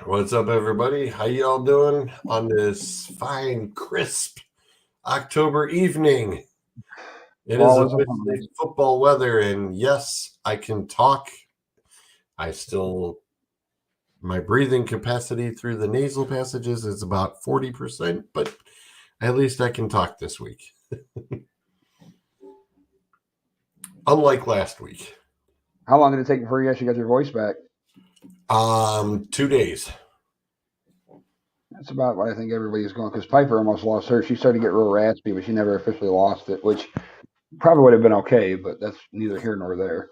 What's up, everybody? How y'all doing on this fine, crisp October evening? It is officially football weather, and yes, I can talk. My breathing capacity through the nasal passages is about 40%, but at least I can talk this week. Unlike last week. How long did it take before you actually got your voice back? 2 days. That's about what I think everybody's going, because Piper almost lost hers. She started to get real raspy, but she never officially lost it, which probably would have been okay, but that's neither here nor there.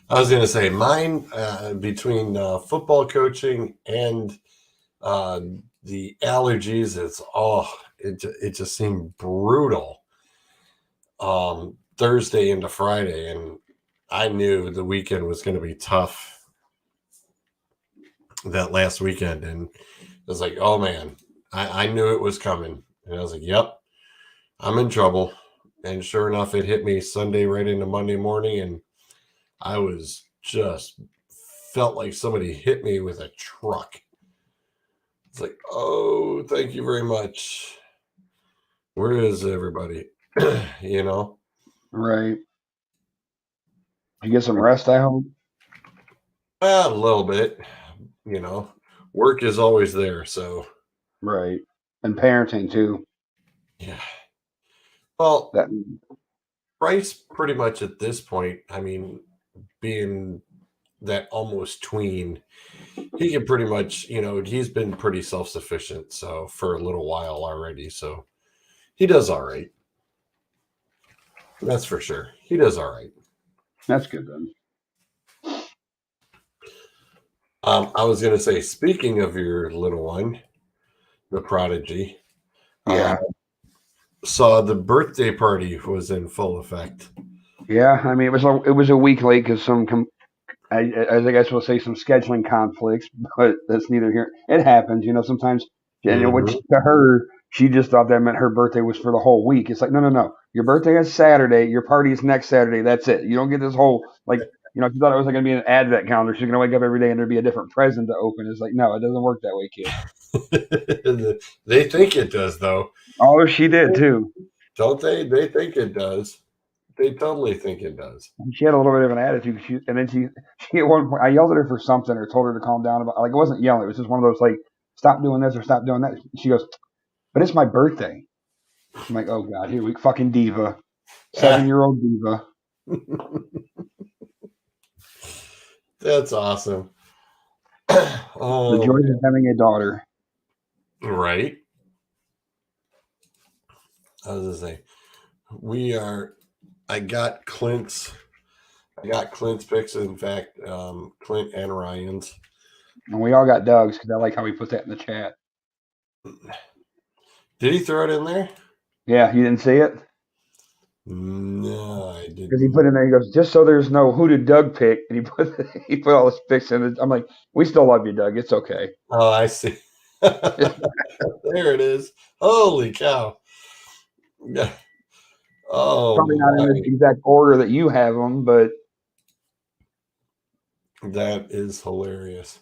I was going to say mine, between football coaching and the allergies, it just seemed brutal Thursday into Friday, and I knew the weekend was going to be tough that last weekend, and I was like, oh man, I knew it was coming, and I was like, yep, I'm in trouble. And sure enough, it hit me Sunday right into Monday morning, and I was just felt like somebody hit me with a truck. It's like, oh, thank you very much. Where is everybody? You know? Right. Did you get some rest, I hope? A little bit. You know, work is always there, so. Right. And parenting, too. Yeah. Well, Bryce pretty much at this point, I mean, being that almost tween, he can pretty much, he's been pretty self-sufficient, so for a little while already, so he does all right. That's for sure. He does all right. That's good then. I was going to say, speaking of your little one, the prodigy, saw the birthday party was in full effect. Yeah, I mean, it was a week late because I guess we'll say some scheduling conflicts, but that's neither here. It happens, sometimes. And to her, she just thought that meant her birthday was for the whole week. It's like, no. Your birthday is Saturday. Your party is next Saturday. That's it. You don't get this whole, if you thought it was going to be an advent calendar, she's going to wake up every day and there'd be a different present to open. It's like, no, it doesn't work that way, kid. They think it does, though. Oh, she did, too. Don't they? They think it does. They totally think it does. She had a little bit of an attitude. And then she at one point, I yelled at her for something or told her to calm down about, it wasn't yelling. It was just one of those, stop doing this or stop doing that. She goes, but it's my birthday. I'm like, oh, God, here we fucking diva. 7-year-old diva. That's awesome. The joys of having a daughter. Right. I was going to say, I got Clint's picks. In fact, Clint and Ryan's. And we all got Doug's because I like how he put that in the chat. Did he throw it in there? Yeah, you didn't see it? No, I didn't. Because he put in there, he goes, just so there's no who did Doug pick, and he put all his picks in it. I'm like, we still love you, Doug. It's okay. Oh, I see. There it is. Holy cow. Yeah. Oh, probably not in the exact order that you have them, but that is hilarious.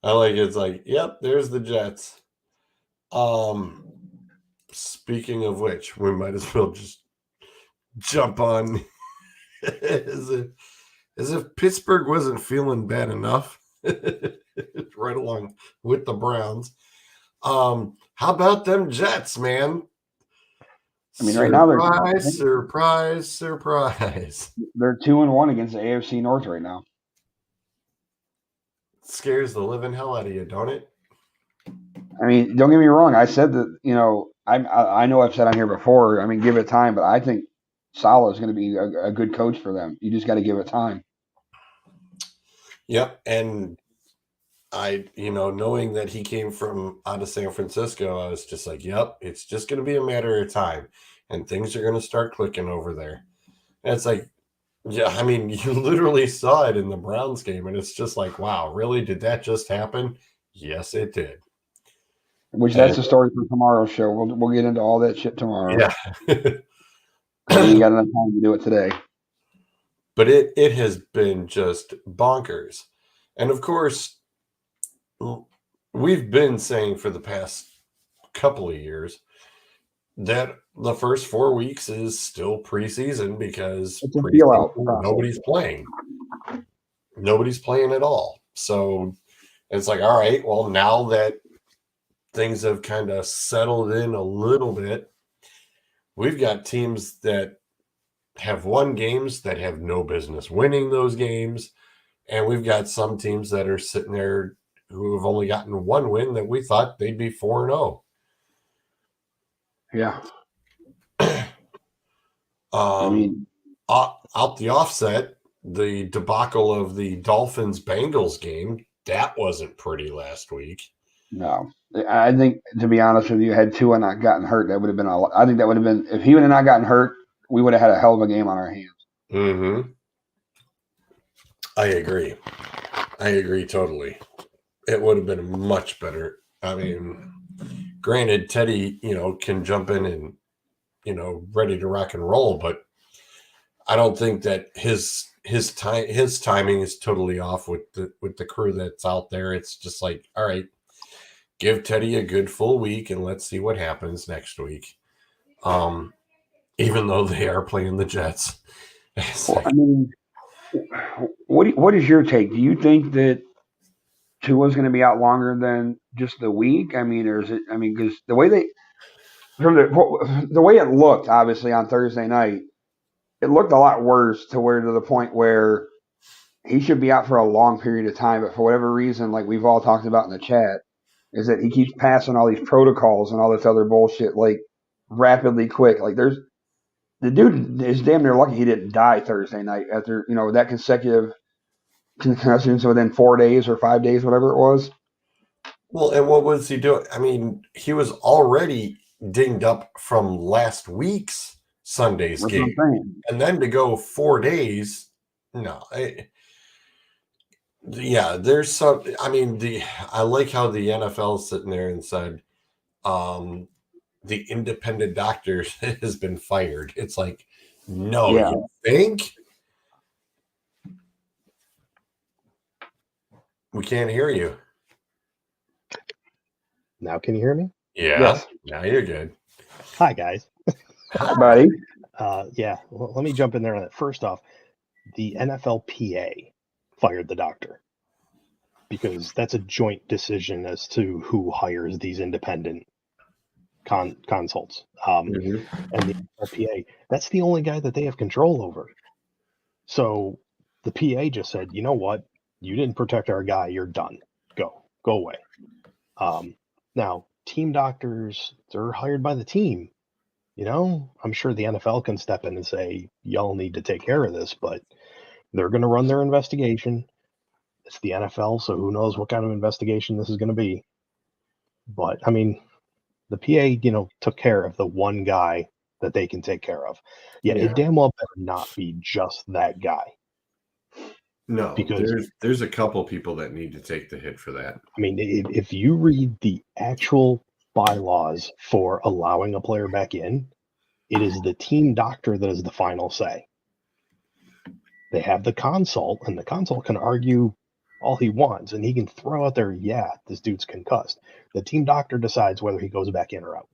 I like it's like, yep, there's the Jets. Speaking of which, we might as well just jump on as if Pittsburgh wasn't feeling bad enough right along with the Browns. How about them Jets, man? I mean, right now they're surprise. They're 2-1 against the AFC North right now. It scares the living hell out of you, don't it? I mean, don't get me wrong. I said that, I know I've said on here before, I mean, give it time, but I think Saleh is going to be a good coach for them. You just got to give it time. Yep. And knowing that he came from out of San Francisco, I was just like, yep, it's just going to be a matter of time and things are going to start clicking over there. And it's like, yeah, I mean, you literally saw it in the Browns game, and it's just like, wow, really? Did that just happen? Yes, it did. Which And that's the story for tomorrow's show. We'll get into all that shit tomorrow. yeah. We ain't got enough time to do it today. But it has been just bonkers. And of course, we've been saying for the past couple of years that the first 4 weeks is still preseason because It's a feel preseason out process. nobody's playing. Nobody's playing at all. So it's like, all right, well, now that things have kind of settled in a little bit, we've got teams that have won games that have no business winning those games. And we've got some teams that are sitting there who have only gotten one win that we thought they'd be 4-0. Yeah. Out the offset, the debacle of the Dolphins-Bengals game, that wasn't pretty last week. No. I think, to be honest with you, had Tua not gotten hurt, that would have been I think that would have been, if he would have not gotten hurt, we would have had a hell of a game on our hands. Mm-hmm. I agree totally. It would have been much better. I mean, granted, Teddy, can jump in and, ready to rock and roll, but I don't think that his timing is totally off with the crew that's out there. It's just like, all right, give Teddy a good full week and let's see what happens next week. Even though they are playing the Jets. Well, I mean, what is your take? Do you think that Tua's going to be out longer than just the week? I mean, or is it? I mean, because the way the way it looked, obviously on Thursday night, it looked a lot worse to the point where he should be out for a long period of time. But for whatever reason, like we've all talked about in the chat, is that he keeps passing all these protocols and all this other bullshit like rapidly quick. Like the dude is damn near lucky he didn't die Thursday night after that consecutive concussions within 4 days or 5 days, whatever it was. Well, and what was he doing? I mean, he was already dinged up from last week's Sunday's That's game, what I'm saying. and then to go 4 days, no. Yeah, there's some. I mean, I like how the NFL is sitting there and said, the independent doctor has been fired. It's like, no, Yeah. you think? We can't hear you. Now can you hear me? Yeah. Yes. Now you're good. Hi, guys. Hi, buddy. Yeah, well, let me jump in there on it. First off, the NFLPA fired the doctor because that's a joint decision as to who hires these independent consults. And the NFLPA, that's the only guy that they have control over. So the PA just said, you know what? You didn't protect our guy. You're done. Go away. Now, team doctors, they're hired by the team. I'm sure the NFL can step in and say, y'all need to take care of this, but they're going to run their investigation. It's the NFL, so who knows what kind of investigation this is going to be. But, I mean, the PA, took care of the one guy that they can take care of. Yeah, it damn well better not be just that guy. No, because there's a couple people that need to take the hit for that. I mean, if you read the actual bylaws for allowing a player back in, it is the team doctor that is the final say. They have the consult, and the consult can argue all he wants, and he can throw out there, yeah, this dude's concussed. The team doctor decides whether he goes back in or out.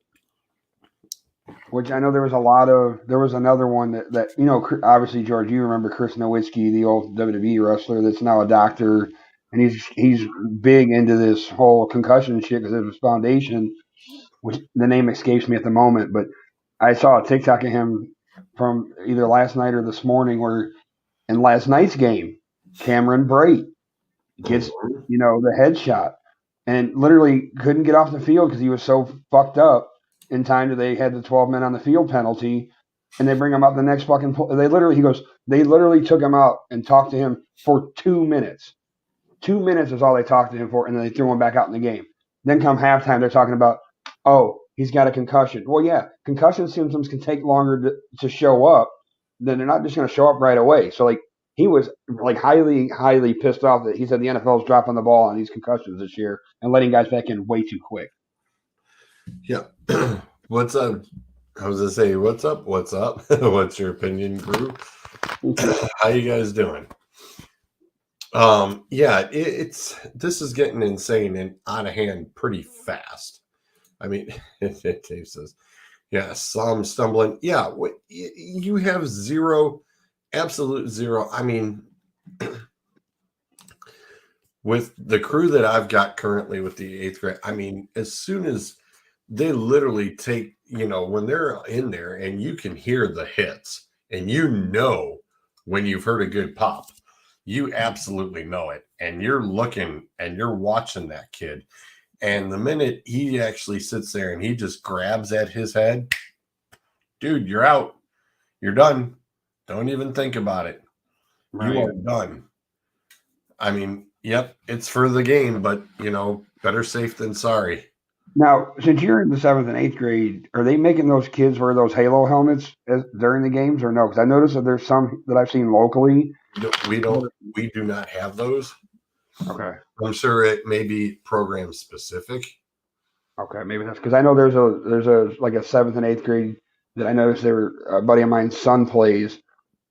Which I know there was another one that obviously, George, you remember Chris Nowitzki, the old WWE wrestler that's now a doctor, and he's big into this whole concussion shit because of his foundation, which the name escapes me at the moment, but I saw a TikTok of him from either last night or this morning where in last night's game, Cameron Brate gets, the headshot and literally couldn't get off the field because he was so fucked up in time that they had the 12 men on the field penalty. and they bring him out the next fucking. They literally took him out and talked to him for 2 minutes. 2 minutes is all they talked to him for, and then they threw him back out in the game. Then come halftime, they're talking about, oh, he's got a concussion. Well, yeah, concussion symptoms can take longer to show up. Then they're not just going to show up right away. So like he was like highly, highly pissed off that he said the NFL is dropping the ball on these concussions this year and letting guys back in way too quick. Yeah. What's up? I was gonna say, what's up? What's up? What's your opinion, group? How you guys doing? Yeah, this is getting insane and out of hand pretty fast. I mean, Dave says, yeah, some stumbling. Yeah, you have zero, absolute zero. I mean, with the crew that I've got currently with the 8th grade, I mean, as soon as they literally take, when they're in there and you can hear the hits and when you've heard a good pop, you absolutely know it. And you're looking and you're watching that kid. And the minute he actually sits there and he just grabs at his head, dude, you're out. You're done. Don't even think about it. Right. You are done. I mean, yep, it's for the game, but, better safe than sorry. Now, since you're in the 7th and 8th grade, are they making those kids wear those Halo helmets during the games or no? Because I noticed that there's some that I've seen locally. We do not have those. Okay. I'm sure it may be program specific. Okay, maybe that's because I know there's a like a 7th and 8th grade that I noticed a buddy of mine's son plays,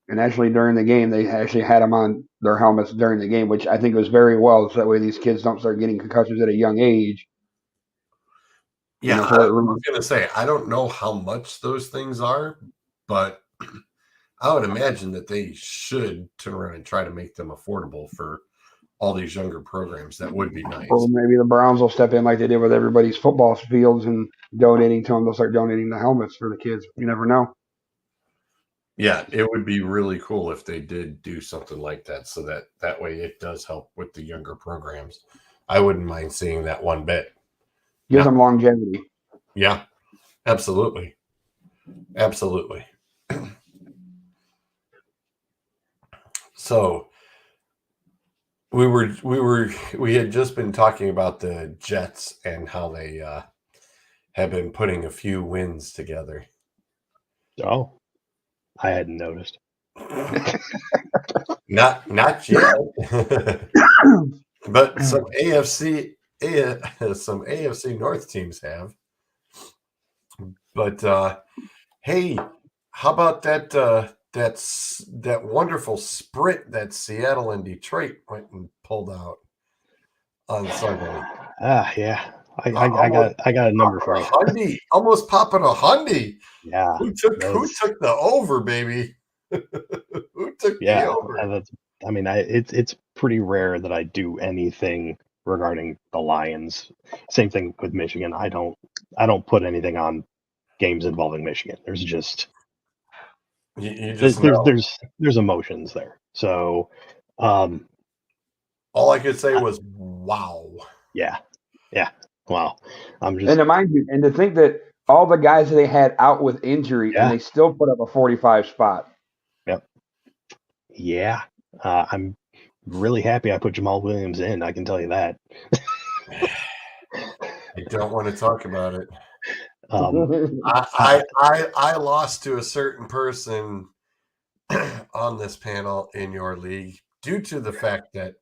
and actually during the game they actually had them on their helmets during the game, which I think was very well, so that way these kids don't start getting concussions at a young age. Yeah, I was going to say, I don't know how much those things are, but I would imagine that they should turn around and try to make them affordable for all these younger programs. That would be nice. Or maybe the Browns will step in like they did with everybody's football fields and donating to them. They'll start donating the helmets for the kids. You never know. Yeah, it would be really cool if they did do something like that, so that way it does help with the younger programs. I wouldn't mind seeing that one bit. Gives them longevity. Yeah, absolutely. Absolutely. So we had just been talking about the Jets and how they have been putting a few wins together. Oh, I hadn't noticed. Not yet. But some AFC North teams have. But hey, how about that wonderful sprint that Seattle and Detroit went and pulled out on Sunday? Yeah. I got a number for you. Almost popping a hundy. Yeah. Who took the over, baby? Who took the over? It's pretty rare that I do anything regarding the Lions. Same thing with Michigan. I don't put anything on games involving Michigan. There's just there's emotions there. So all I could say was wow. Yeah. Wow. And to mind you, and to think that all the guys that they had out with injury and they still put up a 45 spot. Yep. Yeah. I'm really happy I put Jamal Williams in. I can tell you that. I don't want to talk about it. I lost to a certain person on this panel in your league due to the fact that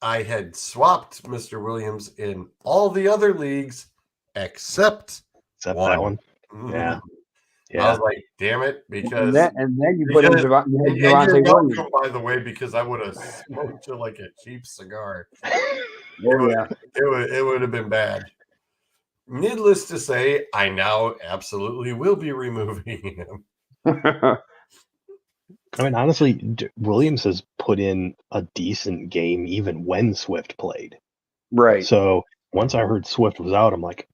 I had swapped Mr. Williams in all the other leagues except that one. Yeah. I was like, damn it, because and then you put in Javonte Williams. By the way, because I would have smoked you like a cheap cigar. It would have been bad. Needless to say, I now absolutely will be removing him. I mean, honestly, Williams has put in a decent game even when Swift played. Right. So once I heard Swift was out, I'm like,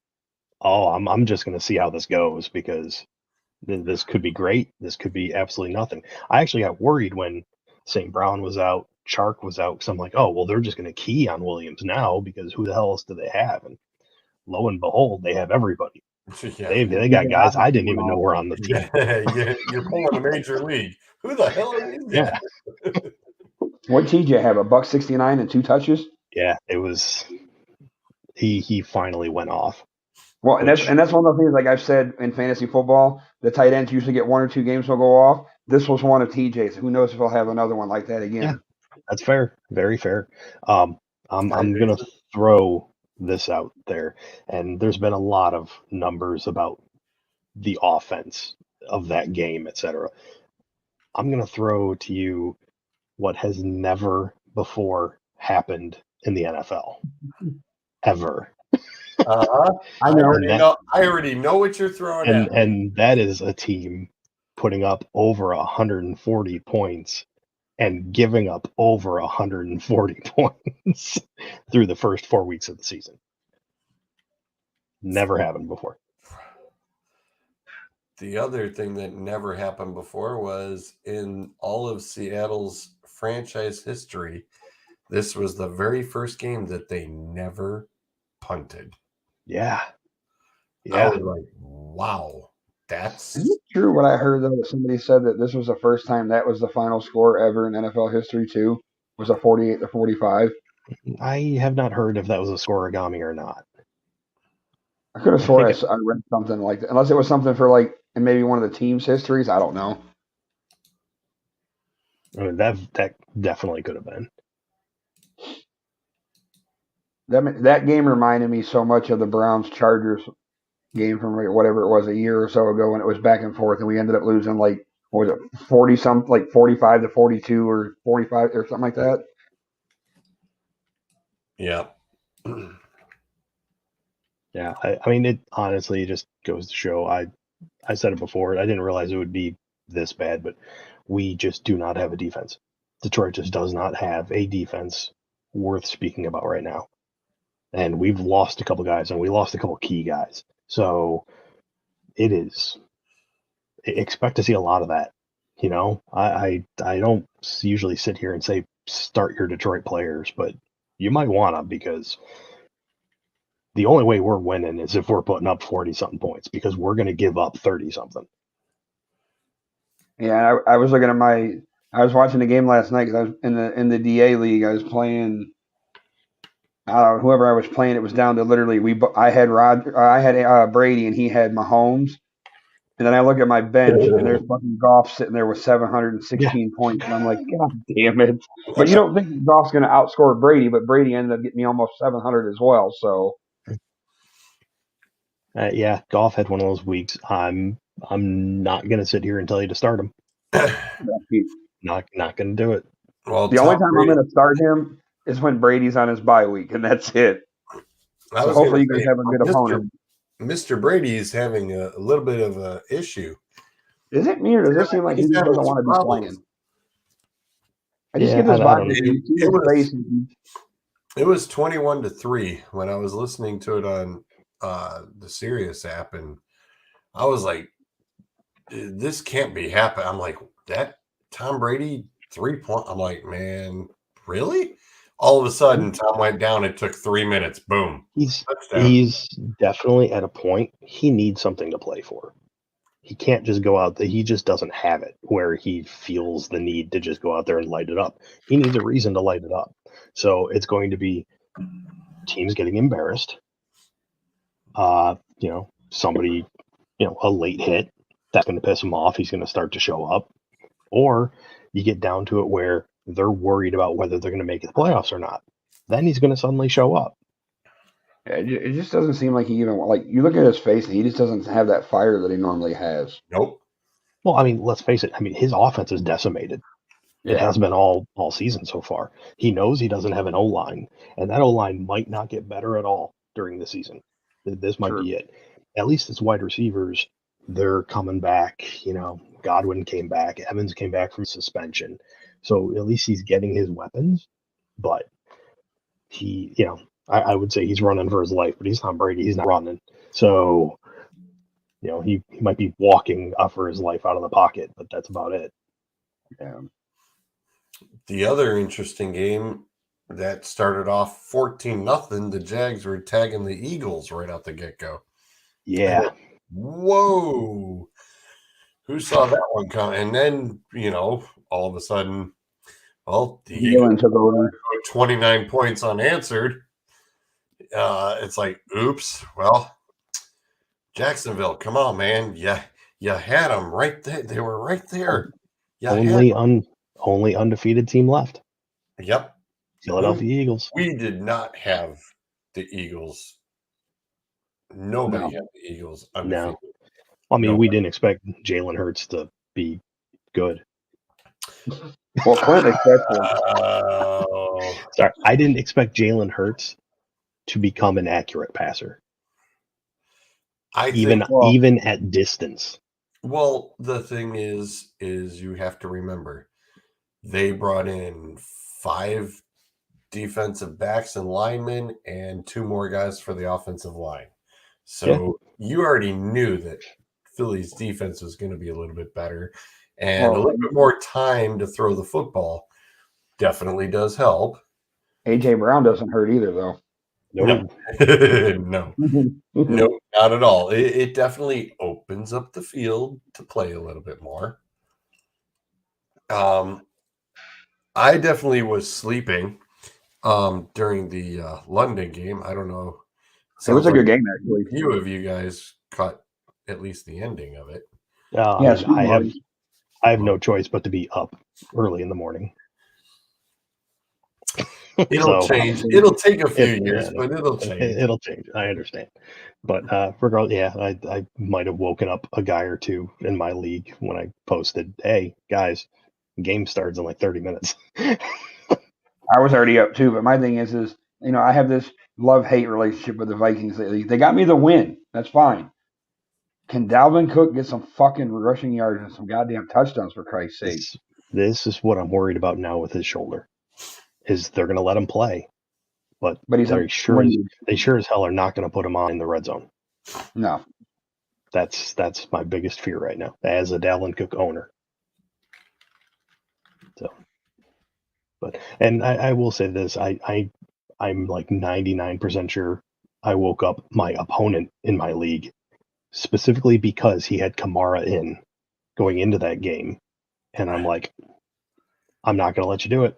oh, I'm just going to see how this goes because this could be great. This could be absolutely nothing. I actually got worried when St. Brown was out, Chark was out, because I'm like, oh, well, they're just going to key on Williams now because who the hell else do they have? And lo and behold, they have everybody. Yeah. They got guys I didn't even know were on the team. You're pulling a major league. Who the hell are these guys? Yeah. What TJ have? $169 and 2 touches. Yeah, it was. He finally went off. Well, and that's one of the things, like I've said in fantasy football, the tight ends usually get 1 or 2 games will go off. This was one of TJ's. Who knows if he'll have another one like that again? Yeah, that's fair. Very fair. I'm gonna throw this out there, and there's been a lot of numbers about the offense of that game, etc. I'm gonna throw to you what has never before happened in the NFL ever. I already know what you're throwing at. And that is a team putting up over 140 points and giving up over 140 points through the first 4 weeks of the season. Never happened before. The other thing that never happened before was in all of Seattle's franchise history, this was the very first game that they never punted. Yeah. I was like, wow, that's... Is it true what I heard, though, that somebody said that this was the first time that was the final score ever in NFL history, too? Was a 48-45? I have not heard if that was a scoregami or not. I could have sworn I read something like that. Unless it was something for, like, in maybe one of the team's histories. I don't know. I mean, that definitely could have been. That game reminded me so much of the Browns-Chargers game from whatever it was a year or so ago when it was back and forth, and we ended up losing, like, what was it, 40-something, like 45-42 or 45 or something like that. Yeah. Yeah, I mean, it honestly just goes to show. I said it before. I didn't realize it would be this bad, but we just do not have a defense. Detroit just does not have a defense worth speaking about right now. And we've lost a couple guys, and we lost a couple key guys. So it is. Expect to see a lot of that. You know, I don't usually sit here and say start your Detroit players, but you might want to, because the only way we're winning is if we're putting up 40-something points, because we're going to give up 30-something. Yeah, I was looking at I was watching the game last night because I was in the DA league. I was playing. Whoever I was playing, it was down to literally I had Brady and he had Mahomes, and then I look at my bench and there's fucking Goff sitting there with 716 points, and I'm like, God damn it! But you don't think Goff's going to outscore Brady, but Brady ended up getting me almost 700 as well. So yeah, Goff had one of those weeks. I'm not going to sit here and tell you to start him. Not going to do it. Well, the only time I'm going to start him is when Brady's on his bye week, and that's it. So hopefully you guys have a good opponent. Mr. Brady is having a little bit of an issue. Is it me, or does it seem like he just doesn't want to be playing? I just get this vibe that it was 21-3 when I was listening to it on the Sirius app, and I was like, this can't be happening. I'm like, that Tom Brady 3-point. I'm like, man, really? All of a sudden, Tom went down. It took 3 minutes. Boom. He's definitely at a point he needs something to play for. He can't just go out there. He just doesn't have it where he feels the need to just go out there and light it up. He needs a reason to light it up. So it's going to be teams getting embarrassed. Somebody, a late hit that's going to piss him off. He's going to start to show up. Or you get down to it where they're worried about whether they're going to make the playoffs or not. Then he's going to suddenly show up. It just doesn't seem like he even, like, you look at his face and he just doesn't have that fire that he normally has. Nope. Well, I mean, let's face it. I mean, his offense is decimated. Yeah. It has been all season so far. He knows he doesn't have an O-line, and that O-line might not get better at all during the season. This might be it. At least his wide receivers, they're coming back. Godwin came back. Evans came back from suspension. So at least he's getting his weapons. But he, I would say he's running for his life, but he's Tom Brady. He's not running. So, he might be walking for his life out of the pocket, but that's about it. Yeah. The other interesting game that started off 14-0, the Jags were tagging the Eagles right out the get-go. Yeah. Whoa. Who saw that one come? And then, all of a sudden, well, the Eagles Jalen took over. 29 points unanswered. It's like, oops. Well, Jacksonville, come on, man. Yeah, you had them right there. They were right there. Only undefeated team left. Yep. Philadelphia Eagles. We did not have the Eagles. Nobody had the Eagles undefeated. No. I mean, we didn't expect Jalen Hurts to be good. Well, Clint expected. Sorry, I didn't expect Jalen Hurts to become an accurate passer. Even at distance. Well, the thing is you have to remember, they brought in 5 defensive backs and linemen and 2 more guys for the offensive line. So you already knew that Philly's defense was going to be a little bit better, and a little bit more time to throw the football definitely does help. AJ Brown doesn't hurt either, though. No, no, not at all. It definitely opens up the field to play a little bit more. I definitely was sleeping during the London game. I don't know. It was a good game, actually. A few of you guys caught at least the ending of it. Yes, I have no choice but to be up early in the morning. It'll change. It'll take a few years, but it'll change. It'll change. I understand. But regardless, I might have woken up a guy or two in my league when I posted, "Hey guys, game starts in like 30 minutes." I was already up too, but my thing is I have this love-hate relationship with the Vikings lately. They got me the win. That's fine. Can Dalvin Cook get some fucking rushing yards and some goddamn touchdowns, for Christ's sake? This is what I'm worried about now with his shoulder. Is they're going to let him play, but they sure as hell are not going to put him on in the red zone. No. That's my biggest fear right now as a Dalvin Cook owner. So, and I will say this, I'm like 99% sure I woke up my opponent in my league specifically because he had Kamara in going into that game, and I'm like, I'm not going to let you do it.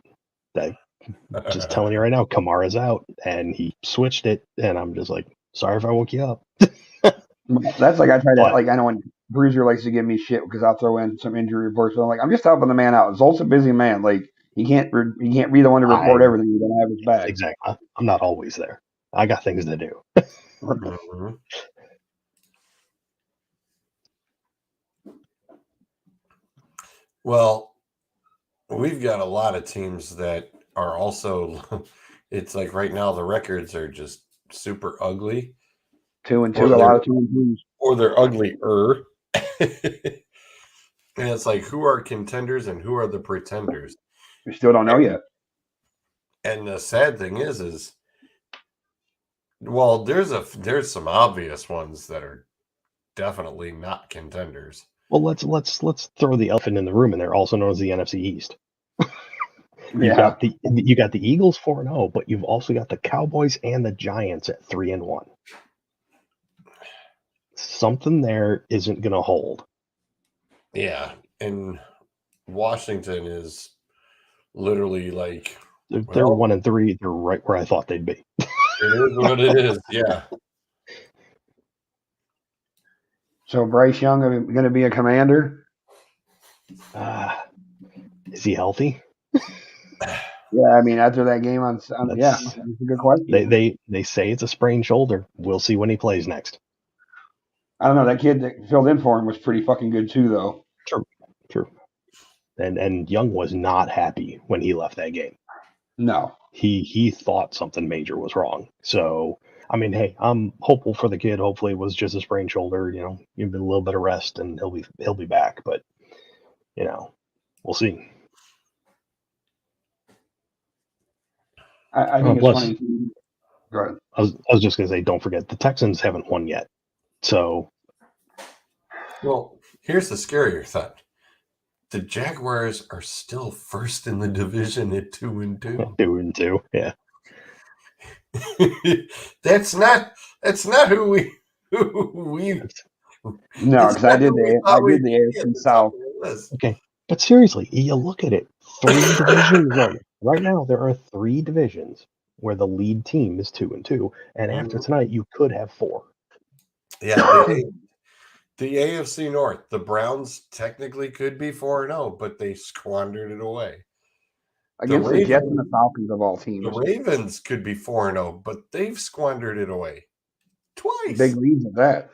Just telling you right now, Kamara's out, and he switched it, and I'm just like, sorry if I woke you up. That's like I try to I know when Bruiser likes to give me shit because I'll throw in some injury reports, but I'm like, I'm just helping the man out. Zolt's a busy man. Like he can't be the one to report everything. You're gonna have his back. Exactly. I'm not always there. I got things to do. Well, we've got a lot of teams that are also, it's like right now the records are just super ugly. 2-2, a lot of 2-2s. Or they're uglier. And it's like, who are contenders and who are the pretenders? We still don't know yet. And the sad thing is well, there's some obvious ones that are definitely not contenders. Well, let's throw the elephant in the room, and they're also known as the NFC East. You got the Eagles 4-0, but you've also got the Cowboys and the Giants at 3-1. Something there isn't going to hold. Yeah, and Washington is literally like they're 1-3. They're right where I thought they'd be. It is what it is. Yeah. So Bryce Young going to be a commander? Is he healthy? Yeah, I mean, after that game that's a good question. They say it's a sprained shoulder. We'll see when he plays next. I don't know. That kid that filled in for him was pretty fucking good too, though. True. And Young was not happy when he left that game. No. He thought something major was wrong. So, I mean, hey, I'm hopeful for the kid. Hopefully it was just a sprained shoulder, give him a little bit of rest and he'll be back, but we'll see. I think it's funny. Go ahead. I was just going to say, don't forget, the Texans haven't won yet. So. Well, here's the scarier thought. The Jaguars are still first in the division at 2-2. 2-2, yeah. That's not who we we No, it's because I not did who we the thought we'd AFC be at the top South. of the list. Okay, but seriously, you look at it. 3 divisions right now. There are 3 divisions where the lead team is 2-2, and after tonight, you could have 4. Yeah, the AFC North, the Browns technically could be 4-0, but they squandered it away. Against the Jets and the Falcons of all teams. The Ravens could be 4-0, but they've squandered it away twice. Big leads at that.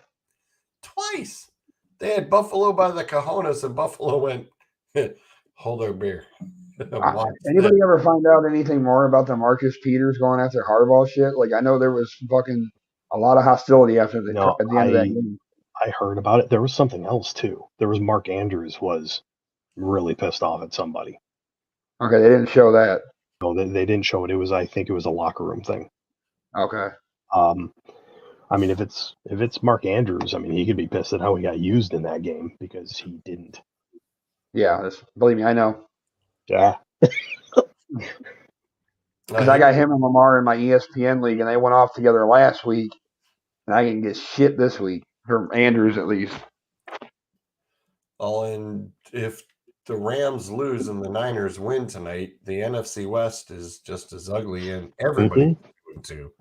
Twice. They had Buffalo by the cojones, and Buffalo went, hold our beer. Anybody ever find out anything more about the Marcus Peters going after Harbaugh shit? Like, I know there was fucking a lot of hostility after at the end of that game. I heard about it. There was something else too. There was Mark Andrews was really pissed off at somebody. Okay, they didn't show that. No, they didn't show it. I think it was a locker room thing. Okay. I mean, if it's Mark Andrews, I mean, he could be pissed at how he got used in that game because he didn't. Yeah, believe me, I know. Yeah. Because I got him and Lamar in my ESPN league, and they went off together last week, and I can get shit this week from Andrews at least. And if the Rams lose and the Niners win tonight, the NFC West is just as ugly, and everybody would too.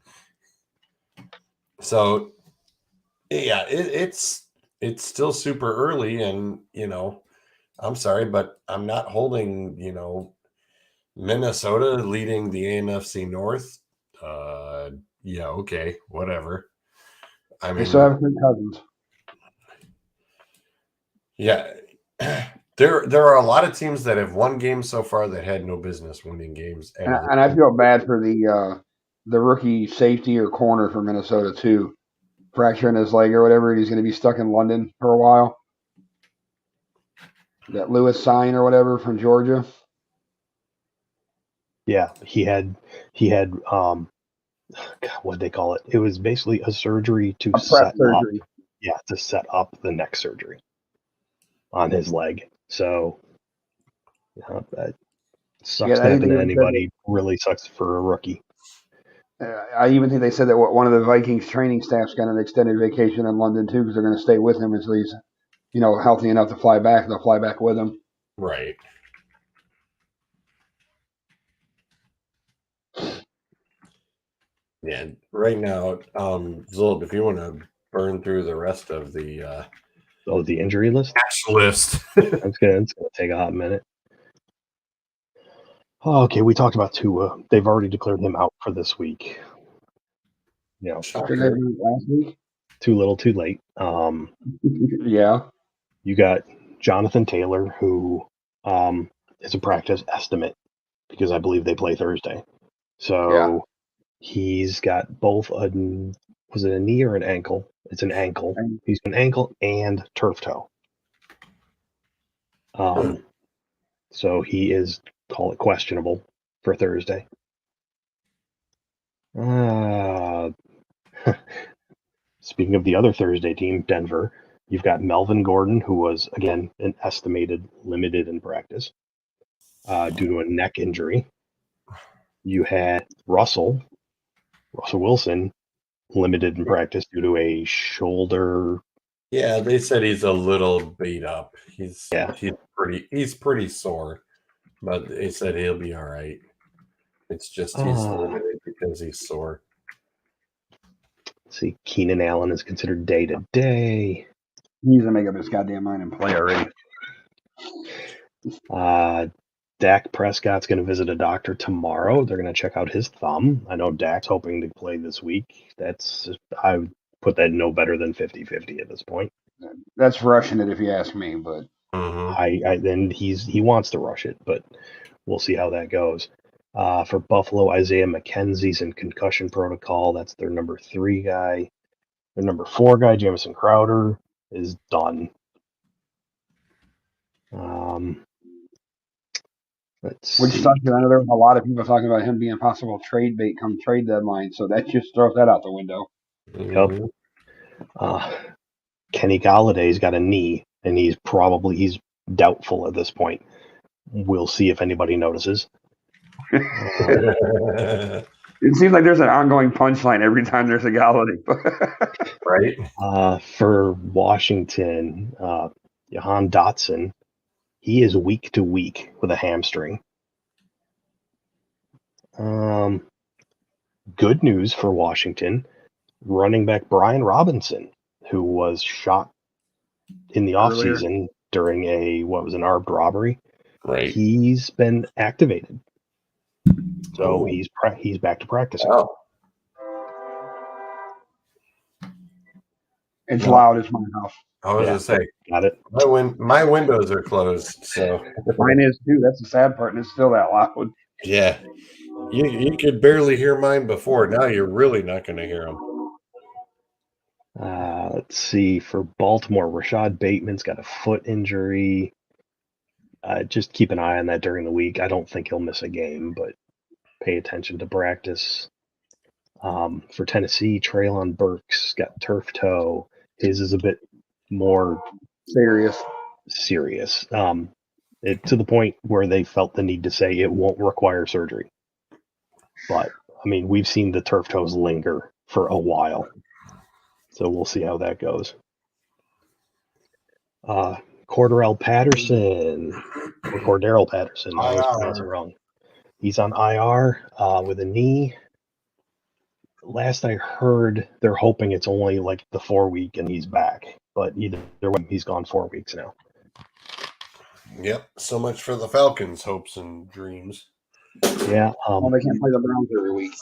So, yeah, it's still super early, and I'm sorry, but I'm not holding Minnesota leading the NFC North. Yeah, okay, whatever. I mean, they still have Kirk Cousins. Yeah, there are a lot of teams that have won games so far that had no business winning games. And I feel bad for the rookie safety or corner for Minnesota too, fracturing his leg or whatever. He's going to be stuck in London for a while. That Lewis Sign or whatever from Georgia. Yeah, he had what they call it? It was basically a surgery to set surgery. Up. Yeah, to set up the neck surgery on his leg. So that sucks to happen to anybody. Really sucks for a rookie. I even think they said that one of the Vikings training staff's got an extended vacation in London too, because they're going to stay with him until he's, healthy enough to fly back. They'll fly back with him. Right. Yeah. Right now, Zolt, if you want to burn through the rest of the the injury list. It's gonna take a hot minute. Okay, we talked about Tua. They've already declared him out for this week. After they beat last week. Too little, too late. Yeah. You got Jonathan Taylor, who is a practice estimate because I believe they play Thursday. So he's got both was it a knee or an ankle? It's an ankle. He's an ankle and turf toe. So he is, call it questionable for Thursday. Speaking of the other Thursday team, Denver, you've got Melvin Gordon, who was, again, an estimated limited in practice due to a neck injury. You had Russell Wilson, limited in practice due to a shoulder. Yeah, they said he's a little beat up. He's pretty sore, but they said he'll be all right. It's just he's limited because he's sore. Let's see, Keenan Allen is considered day to day. He's gonna make up his goddamn mind and play already. Dak Prescott's going to visit a doctor tomorrow. They're going to check out his thumb. I know Dak's hoping to play this week. I would put that no better than 50-50 at this point. That's rushing it if you ask me, but then he wants to rush it, but we'll see how that goes. For Buffalo, Isaiah McKenzie's in concussion protocol. That's their number 3 guy. Their number 4 guy, Jamison Crowder, is done. Which sucks. I know there was a lot of people talking about him being possible trade bait come trade deadline, so that just throws that out the window. Yep. Kenny Galladay's got a knee, and he's doubtful at this point. We'll see if anybody notices. It seems like there's an ongoing punchline every time there's a Galladay. Right. For Washington, Jahan Dotson, he is week to week with a hamstring. Good news for Washington, running back Brian Robinson, who was shot in the Earlier. offseason during an armed robbery. Right. He's been activated. So Oh. he's back to practicing. Oh. It's loud as my house. I was gonna say, got it. My windows are closed, so Mine is too. That's the sad part, and it's still that loud. yeah. You could barely hear mine before. Now you're really not going to hear them. Let's see. For Baltimore, Rashad Bateman's got a foot injury. Just keep an eye on that during the week. I don't think he'll miss a game, but pay attention to practice. For Tennessee, Treylon Burks got turf toe. His is a bit more serious. To the point where they felt the need to say it won't require surgery. But, I mean, we've seen the turf toes linger for a while. So we'll see how that goes. Cordell Patterson. I always pronounce it wrong. He's on IR with a knee. Last I heard, they're hoping it's only like the 4 week and he's back. But either way, he's gone 4 weeks now. Yep. So much for the Falcons' hopes and dreams. Yeah. Well, they can't play the Browns every week.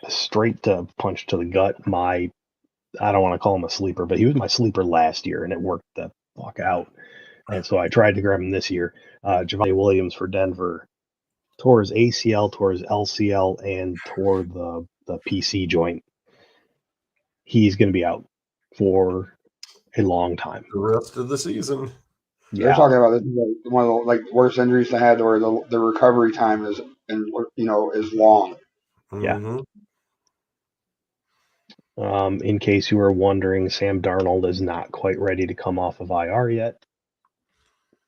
Straight punch to the gut. I don't want to call him a sleeper, but he was my sleeper last year, and it worked the fuck out. And so I tried to grab him this year. Javonte Williams for Denver tore his ACL, tore his LCL, and tore the PC joint. He's going to be out for a long time. The rest of the season. Yeah. They're talking about this one of the worst injuries to have, where the recovery time is long. Yeah. In case you were wondering, Sam Darnold is not quite ready to come off of IR yet.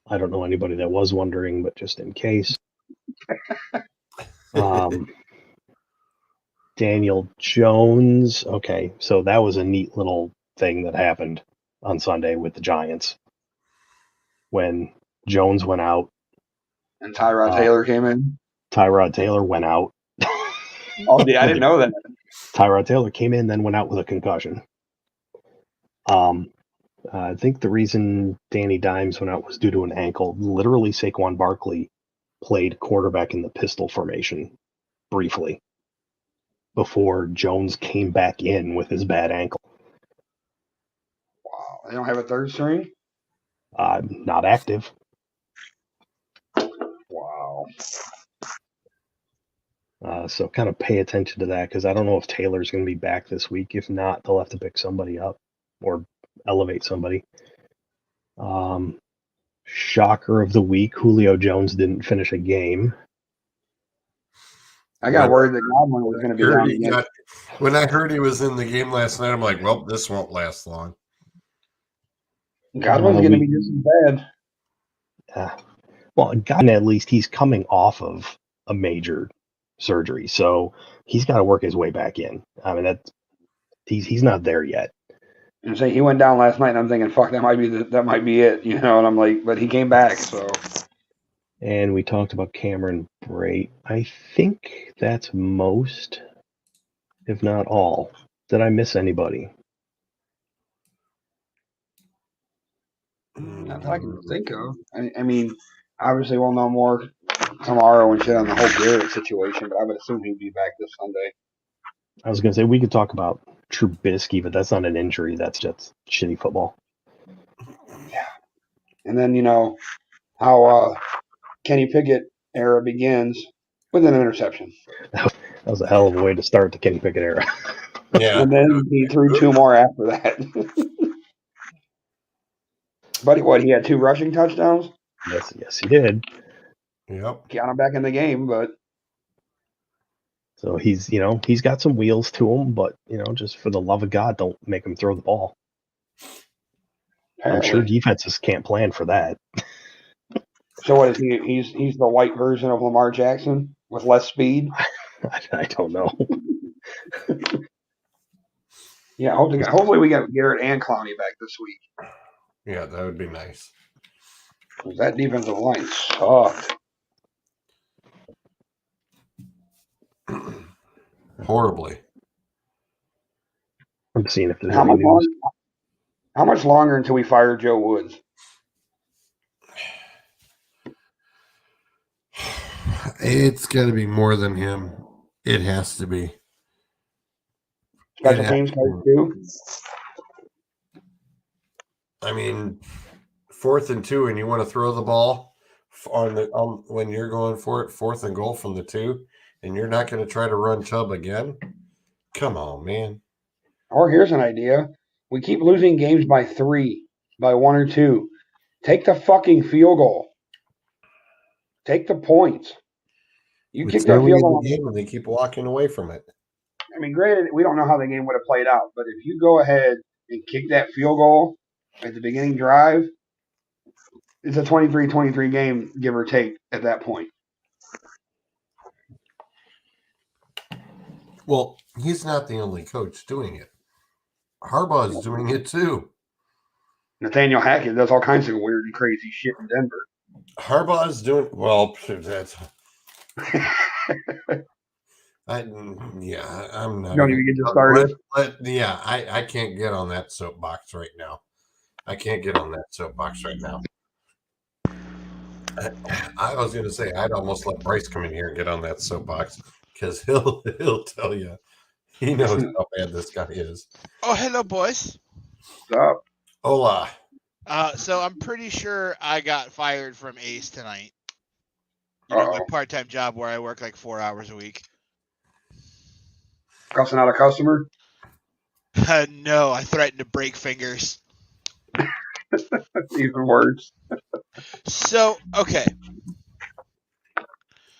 I don't know anybody that was wondering, but just in case. Daniel Jones. Okay, so that was a neat little thing that happened on Sunday with the Giants when Jones went out. And Tyrod Taylor came in. Tyrod Taylor went out. Oh, yeah, I didn't know that. Tyrod Taylor came in, then went out with a concussion. I think the reason Danny Dimes went out was due to an ankle. Literally, Saquon Barkley played quarterback in the pistol formation briefly before Jones came back in with his bad ankle. Wow. They don't have a third string? Not active. Wow. So kind of pay attention to that, because I don't know if Taylor's going to be back this week. If not, they'll have to pick somebody up or elevate somebody. Shocker of the week, Julio Jones didn't finish a game. I got worried that Godwin was going to be down again. When I heard he was in the game last night, I'm like, well, this won't last long. Godwin's going to be just as bad. Well, Godwin, at least he's coming off of a major surgery, so he's got to work his way back in. I mean, he's not there yet. And so he went down last night, and I'm thinking, fuck, that might be it, And I'm like, but he came back, so. And we talked about Cameron Brate. I think that's most, if not all. Did I miss anybody? Not that I can think of. I mean, obviously we'll know more tomorrow and shit on the whole Garrett situation, but I would assume he'd be back this Sunday. I was going to say we could talk about Trubisky, but that's not an injury. That's just shitty football. Yeah. And then, how Kenny Pickett era begins with an interception. That was a hell of a way to start the Kenny Pickett era. Yeah. And then he threw 2 more after that. But he had 2 rushing touchdowns? Yes, he did. Yep. Got him back in the game, but. So he's got some wheels to him, but, just for the love of God, don't make him throw the ball. Apparently. I'm sure defenses can't plan for that. So what is he? He's the white version of Lamar Jackson with less speed. I don't know. Yeah, hopefully we get Garrett and Clowney back this week. Yeah, that would be nice. That defensive line sucked. Horribly. I'm seeing if there's How any much news. longer? How much longer until we fire Joe Woods? It's got to be more than him. It has to be. Special teams coach too. I mean, 4th and 2, and you want to throw the ball when you're going for it, 4th and goal from the 2, and you're not going to try to run Chubb again. Come on, man. Or here's an idea: we keep losing games by 3, by 1 or 2. Take the fucking field goal. Take the points. You It's kick that early field in goal. the game, and they keep walking away from it. I mean, granted, we don't know how the game would have played out, but if you go ahead and kick that field goal at the beginning drive, it's a 23-23 game, give or take, at that point. Well, he's not the only coach doing it. Harbaugh's doing it too. Nathaniel Hackett does all kinds of weird and crazy shit in Denver. Harbaugh's doing well. That's I'm not. Don't even get you started. I can't get on that soapbox right now. I can't get on that soapbox right now. I was going to say I'd almost let Bryce come in here and get on that soapbox because he'll tell you he knows how bad this guy is. Oh, hello, boys. What's up? Hola. So I'm pretty sure I got fired from ACE tonight. You know, my part-time job where I work like 4 hours a week. Cussing out a customer? No, I threatened to break fingers. Even worse. So, okay.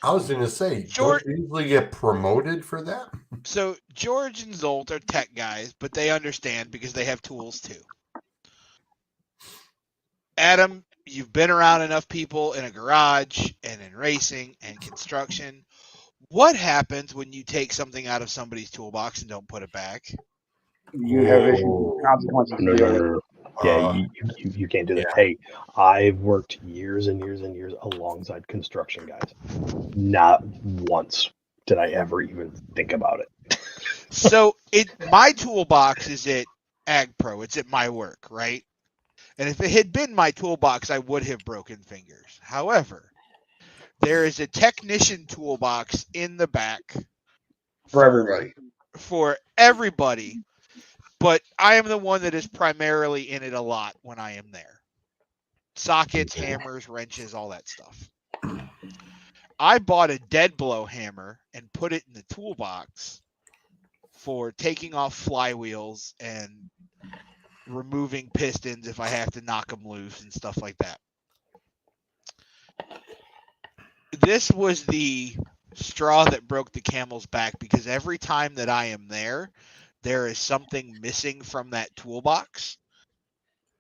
I was going to say, don't you usually get promoted for that? So George and Zolt are tech guys, but they understand because they have tools too. Adam, you've been around enough people in a garage and in racing and construction. What happens when you take something out of somebody's toolbox and don't put it back? You have issues with consequences to deal with. Yeah, you can't do that. Yeah. Hey, I've worked years and years and years alongside construction guys. Not once did I ever even think about it. So my toolbox is at Ag Pro. It's at my work, right? And if it had been my toolbox, I would have broken fingers. However, there is a technician toolbox in the back for everybody. For everybody, but I am the one that is primarily in it a lot when I am there. Sockets, hammers, wrenches, all that stuff. I bought a dead blow hammer and put it in the toolbox for taking off flywheels and removing pistons if I have to knock them loose and stuff like that. This was the straw that broke the camel's back because every time that I am there is something missing from that toolbox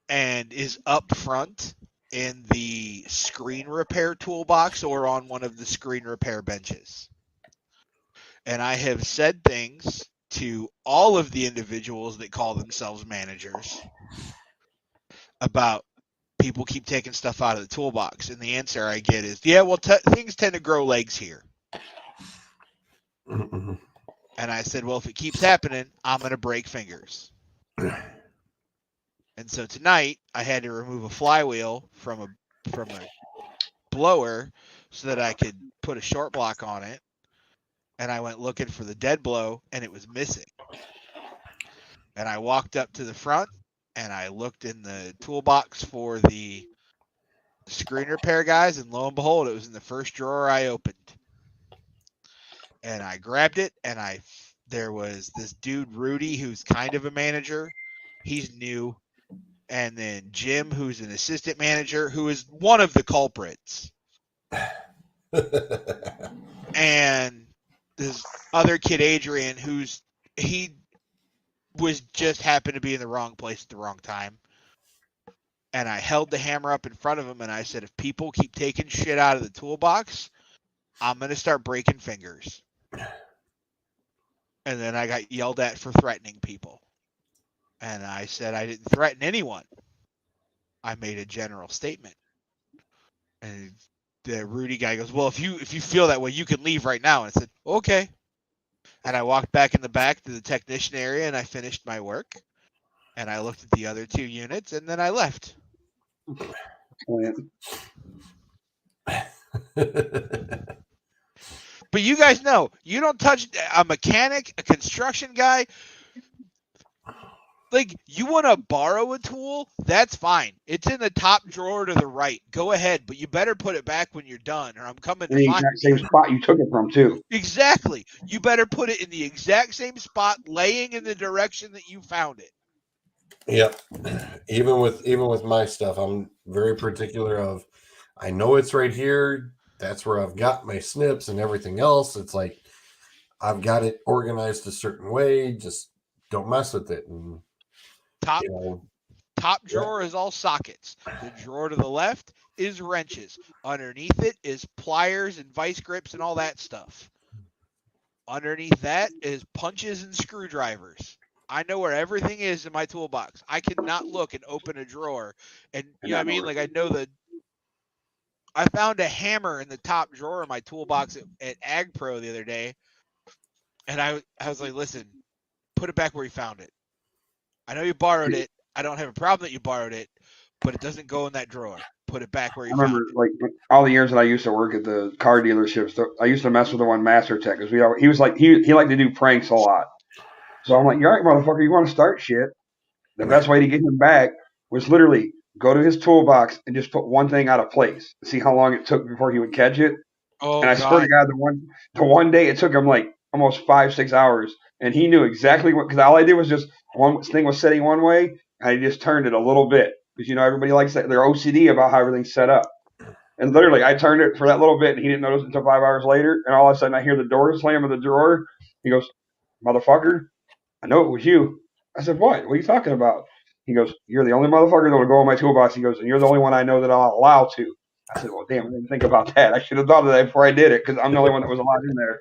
and is up front in the screen repair toolbox or on one of the screen repair benches. And I have said things to all of the individuals that call themselves managers about people keep taking stuff out of the toolbox. And the answer I get is, yeah, well, things tend to grow legs here. Mm-mm. And I said, well, if it keeps happening, I'm going to break fingers. And so tonight I had to remove a flywheel from a blower so that I could put a short block on it. And I went looking for the dead blow and it was missing. And I walked up to the front and I looked in the toolbox for the screen repair guys, and lo and behold, it was in the first drawer I opened. And I grabbed it, and there was this dude, Rudy, who's kind of a manager. He's new. And then Jim, who's an assistant manager, who is one of the culprits. And this other kid, Adrian, he was just happened to be in the wrong place at the wrong time. And I held the hammer up in front of him, and I said, if people keep taking shit out of the toolbox, I'm going to start breaking fingers. And then I got yelled at for threatening people. And I said I didn't threaten anyone. I made a general statement. And the Rudy guy goes, well, if you feel that way, you can leave right now. And I said, okay. And I walked back in the back to the technician area, and I finished my work. And I looked at the other 2 units, and then I left. But you guys know, you don't touch a mechanic, a construction guy. Like, you want to borrow a tool? That's fine. It's in the top drawer to the right. Go ahead, but you better put it back when you're done, or I'm coming In to the find exact you. same spot you took it from, too. Exactly. You better put it in the exact same spot, laying in the direction that you found it. Yep. Even with my stuff, I'm very particular of, I know it's right here. That's where I've got my snips and everything else. It's like, I've got it organized a certain way. Just don't mess with it. And Top you know, top drawer is all sockets. The drawer to the left is wrenches. Underneath it is pliers and vice grips and all that stuff. Underneath that is punches and screwdrivers. I know where everything is in my toolbox. I cannot look and open a drawer. And you know what I mean? Like, I know that I found a hammer in the top drawer of my toolbox at Ag Pro the other day. And I was like, listen, put it back where you found it. I know you borrowed it. I don't have a problem that you borrowed it, but it doesn't go in that drawer. Put it back where you I found remember, it. like, all the years that I used to work at the car dealerships, I used to mess with the one Master Tech because he was like he liked to do pranks a lot. So I'm like, "You're right, motherfucker. You want to start shit? The best way to get him back was literally go to his toolbox and just put one thing out of place. See how long it took before he would catch it. Oh, And I swear to God. God, the one day it took him like almost 5-6 hours, and he knew exactly what, because all I did was just one thing was setting one way, and I just turned it a little bit because everybody likes that, they're OCD about how everything's set up. And literally, I turned it for that little bit, and he didn't notice until 5 hours later. And all of a sudden, I hear the door slam of the drawer. He goes, "Motherfucker, I know it was you." I said, "What? What are you talking about?" He goes, "You're the only motherfucker that will go in my toolbox." He goes, "And you're the only one I know that I'll allow to." I said, "Well, damn, I didn't think about that. I should have thought of that before I did it because I'm the only one that was allowed in there."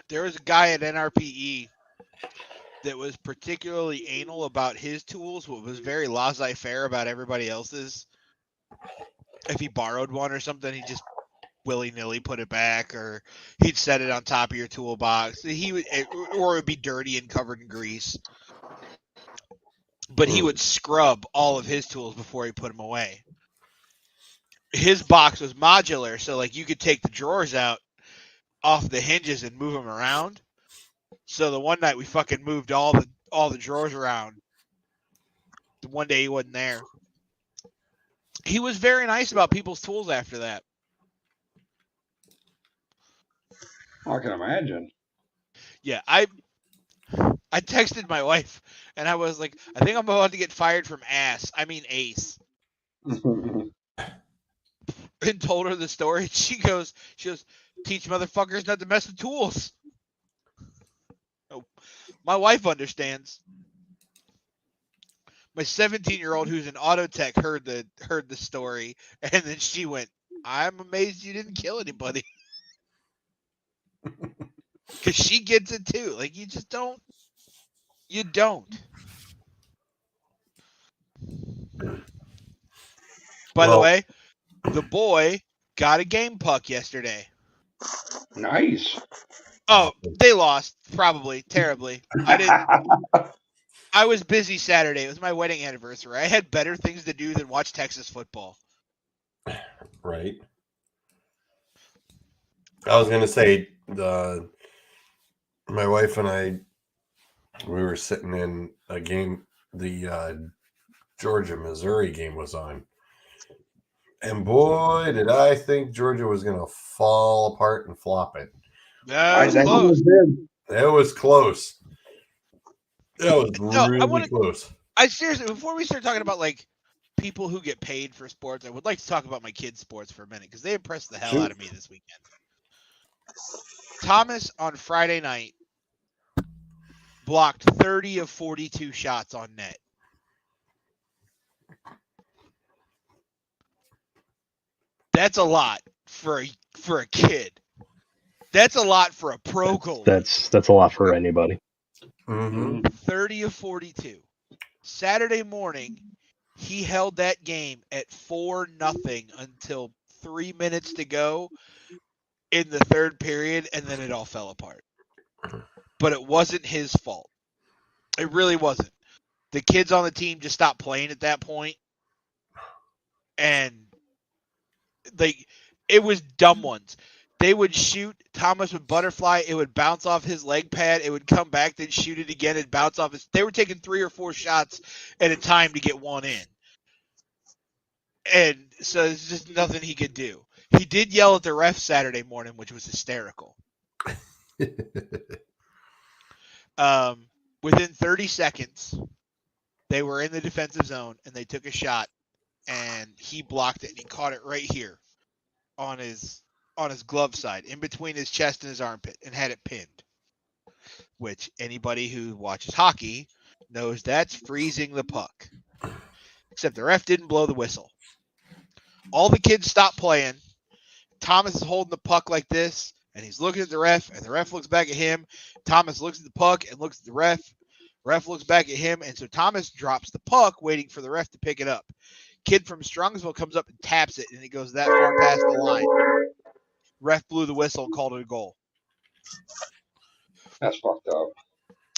There was a guy at NRPE that was particularly anal about his tools, but was very laissez-faire about everybody else's. If he borrowed one or something, he just willy-nilly put it back, or he'd set it on top of your toolbox. Or it would be dirty and covered in grease. But he would scrub all of his tools before he put them away. His box was modular, so like you could take the drawers out off the hinges and move them around. So the one night we fucking moved all the drawers around. The one day he wasn't there. He was very nice about people's tools after that. I can imagine. Yeah, I texted my wife and I was like, I think I'm about to get fired from ACE. And told her the story. She goes, teach motherfuckers not to mess with tools. Oh, my wife understands. My 17-year-old who's an auto tech heard the story, and then she went, I'm amazed you didn't kill anybody. Because she gets it too. Like, you just don't. You don't. By the way, the boy got a game puck yesterday. Nice. Oh, they lost. Probably. Terribly. I was busy Saturday. It was my wedding anniversary. I had better things to do than watch Texas football. Right. I was gonna say my wife and I, we were sitting in a game. The Georgia-Missouri game was on, and boy, did I think Georgia was gonna fall apart and flop it. That was close. It was close. That was really close. I seriously, before we start talking about like people who get paid for sports, I would like to talk about my kids' sports for a minute because they impressed the hell out of me this weekend. Thomas on Friday night blocked 30 of 42 shots on net. That's a lot for a kid. That's a lot for a pro goalie. That's a lot for anybody. Mm-hmm. 30 of 42. Saturday morning, he held that game at 4-0 until 3 minutes to go in the third period, and then it all fell apart. But it wasn't his fault. It really wasn't. The kids on the team just stopped playing at that point, and it was dumb ones. They would shoot, Thomas would butterfly, it would bounce off his leg pad, it would come back, they'd shoot it again, it'd bounce off his. They were taking 3 or 4 shots at a time to get one in. And so there's just nothing he could do. He did yell at the ref Saturday morning, which was hysterical. Within 30 seconds, they were in the defensive zone, and they took a shot, and he blocked it, and he caught it right here on his glove side, in between his chest and his armpit, and had it pinned. Which anybody who watches hockey knows that's freezing the puck. Except the ref didn't blow the whistle. All the kids stopped playing. Thomas is holding the puck like this, and he's looking at the ref, and the ref looks back at him. Thomas looks at the puck and looks at the ref. Ref looks back at him, and so Thomas drops the puck, waiting for the ref to pick it up. Kid from Strongsville comes up and taps it, and it goes that far past the line. Ref blew the whistle and called it a goal. That's fucked up.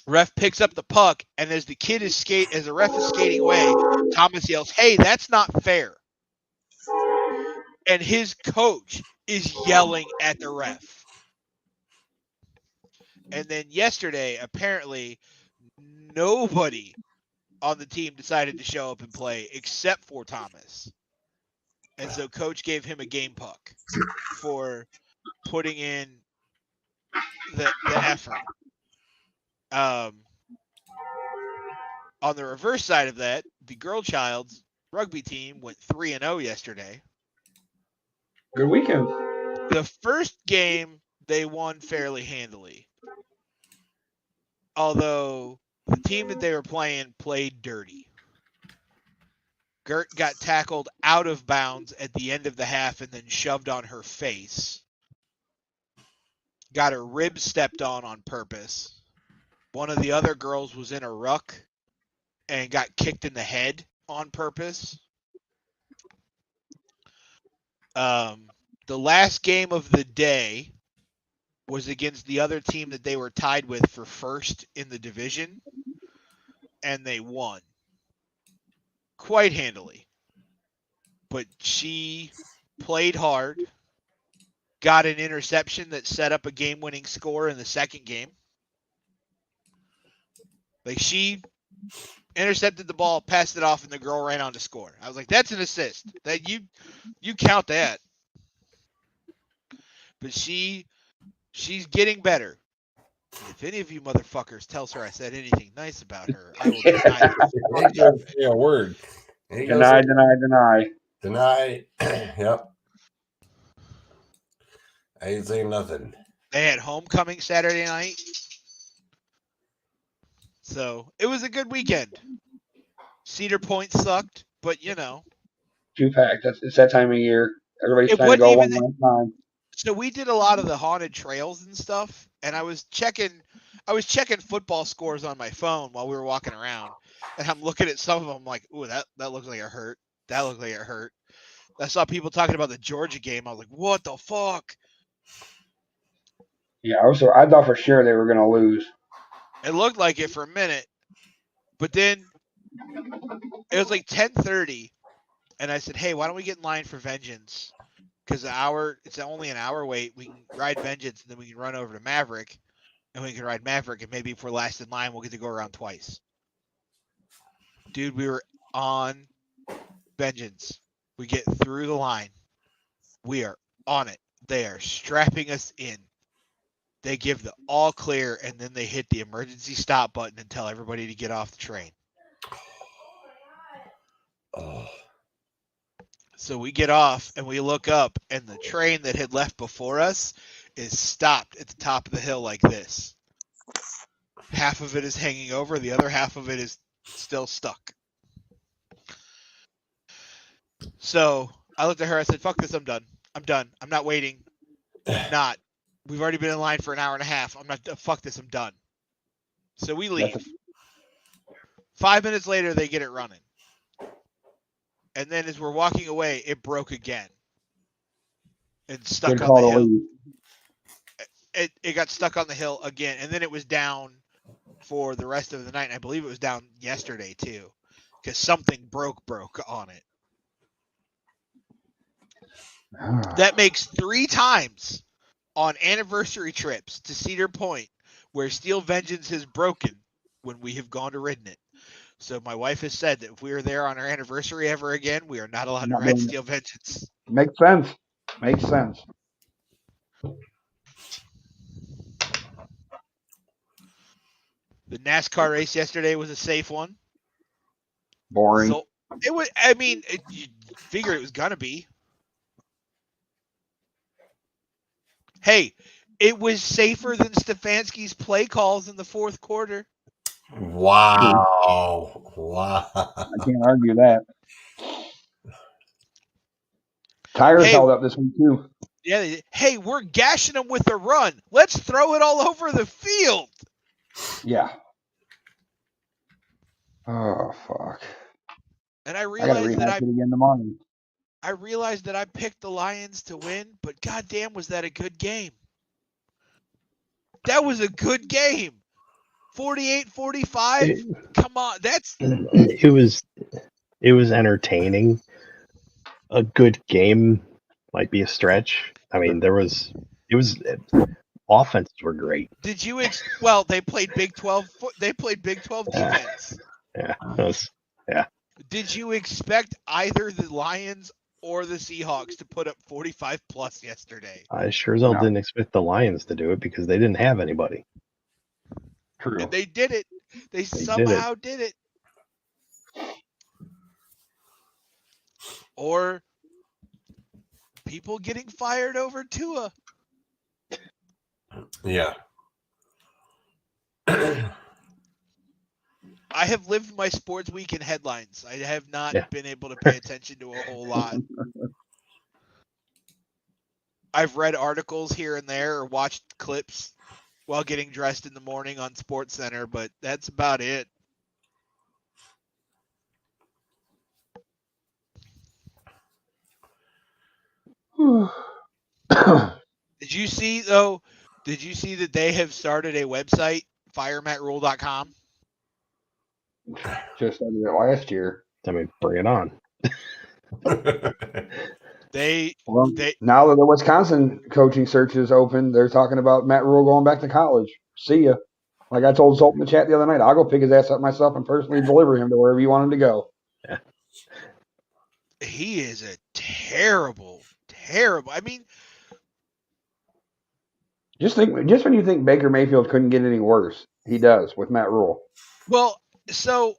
Ref picks up the puck, and as the ref is skating away, Thomas yells, "Hey, that's not fair!" And his coach is yelling at the ref. And then yesterday, apparently, nobody on the team decided to show up and play except for Thomas. And so coach gave him a game puck for putting in the effort. On the reverse side of that, the girl child's rugby team went 3-0 yesterday. Good weekend. The first game they won fairly handily. Although the team that they were playing played dirty. Gert got tackled out of bounds at the end of the half and then shoved on her face. Got her ribs stepped on purpose. One of the other girls was in a ruck and got kicked in the head on purpose. The last game of the day was against the other team that they were tied with for first in the division, and they won quite handily. But she played hard, got an interception that set up a game-winning score in the second game. Like, she intercepted the ball, passed it off, and the girl ran on to score. I was like, that's an assist. That you count that. But she's getting better. If any of you motherfuckers tells her I said anything nice about her, I will deny it. Yeah, word. Deny. Deny. Yep. I ain't saying nothing. They had homecoming Saturday night. So it was a good weekend. Cedar Point sucked, but you know. Two-pack. It's that time of year. Everybody's It trying to go wasn't one last time. So we did a lot of the haunted trails and stuff, and I was checking football scores on my phone while we were walking around, and I'm looking at some of them like, ooh, that looks like it hurt. That looked like it hurt. I saw people talking about the Georgia game. I was like, what the fuck? Yeah, I thought for sure they were going to lose. It looked like it for a minute, but then it was like 10:30, and I said, hey, why don't we get in line for Vengeance? Because it's only an hour wait. We can ride Vengeance, and then we can run over to Maverick, and we can ride Maverick, and maybe if we're last in line, we'll get to go around twice. Dude, we were on Vengeance. We get through the line. We are on it. They are strapping us in. They give the all clear, and then they hit the emergency stop button and tell everybody to get off the train. Oh. So we get off, and we look up, and the train that had left before us is stopped at the top of the hill like this. Half of it is hanging over. The other half of it is still stuck. So I looked at her. I said, fuck this. I'm done. I'm done. I'm not waiting. I'm not. We've already been in line for an hour and a half. I'm not. Fuck this. I'm done. So we leave. 5 minutes later, they get it running. And then as we're walking away, it broke again. And stuck on the hill. It got stuck on the hill again. And then it was down for the rest of the night. And I believe it was down yesterday, too. Because something broke on it. That makes 3 times on anniversary trips to Cedar Point where Steel Vengeance has broken when we have gone to ridden it. So my wife has said that if we are there on our anniversary ever again, we are not allowed to ride Steel Vengeance. Makes sense. Makes sense. The NASCAR race yesterday was a safe one. Boring. So it was. I mean, you figured it was gonna be. Hey, it was safer than Stefanski's play calls in the fourth quarter. Wow. I can't argue that. Tires held up this week, too. Yeah. Hey, we're gashing them with a run. Let's throw it all over the field. Yeah. Oh, fuck. And I realized that again tomorrow. I realized that I picked the Lions to win, but goddamn, was that a good game? That was a good game. 48-45. Come on, it was entertaining. A good game might be a stretch. I mean, offenses were great. Did you well, they played Big 12 defense. Yeah. Did you expect either the Lions or the Seahawks to put up 45 plus yesterday? I sure as hell didn't expect the Lions to do it because they didn't have anybody. True. And they did it. They somehow did it. Or people getting fired over Tua. Yeah. I have lived my sports week in headlines. I have not been able to pay attention to a whole lot. I've read articles here and there or watched clips while getting dressed in the morning on Sports Center, but that's about it. Did you see that they have started a website, firematrule.com? Just started it last year. I mean, bring it on. Now that the Wisconsin coaching search is open, they're talking about Matt Rule going back to college. See ya. Like I told Zolt in the chat the other night, I'll go pick his ass up myself and personally deliver him to wherever you want him to go. Yeah. He is a terrible. I mean, just when you think Baker Mayfield couldn't get any worse, he does with Matt Rule. Well, so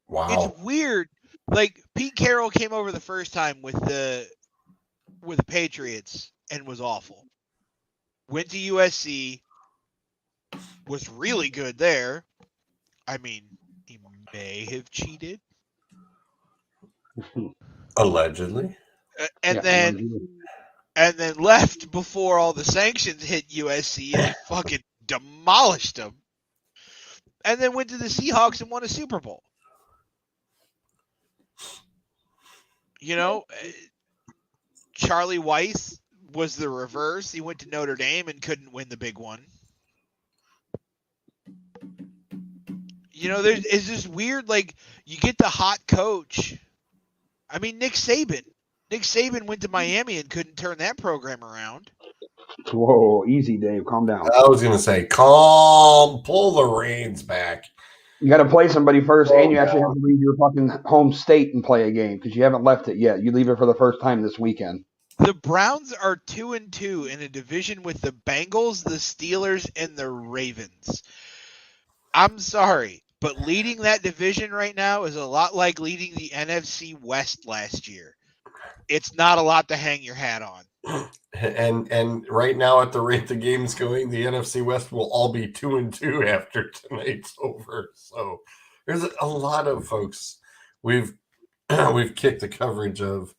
wow. It's weird. Like Pete Carroll came over the first time with the Patriots and was awful. Went to USC, was really good there. I mean, he may have cheated. Allegedly. And then left before all the sanctions hit USC and fucking demolished them. And then went to the Seahawks and won a Super Bowl. You know, Charlie Weiss was the reverse. He went to Notre Dame and couldn't win the big one. You know, it's just weird. Like, you get the hot coach. I mean, Nick Saban. Nick Saban went to Miami and couldn't turn that program around. Whoa, easy, Dave. Calm down. I was going to say, pull the reins back. You got to play somebody first, and you actually have to leave your fucking home state and play a game because you haven't left it yet. You leave it for the first time this weekend. The Browns are 2-2 in a division with the Bengals, the Steelers, and the Ravens. I'm sorry, but leading that division right now is a lot like leading the NFC West last year. It's not a lot to hang your hat on. And right now, at the rate the game's going, the NFC West will all be 2-2 after tonight's over. So there's a lot of folks we've kicked the coverage of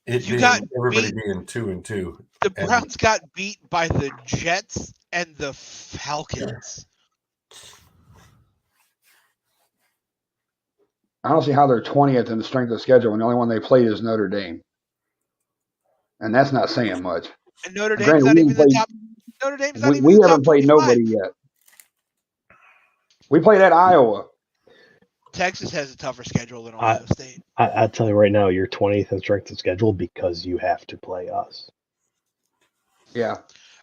it You got everybody beat. being 2-2. The Browns got beat by the Jets and the Falcons. I don't see how they're 20th in the strength of schedule when the only one they played is Notre Dame. And that's not saying much. And Notre Dame's Granted, not we even haven't the played, top. Notre Dame's not even we the top haven't played 25. nobody yet. We played at Iowa. Texas has a tougher schedule than Ohio State. I tell you right now, you're 20th in strength of schedule because you have to play us. Yeah.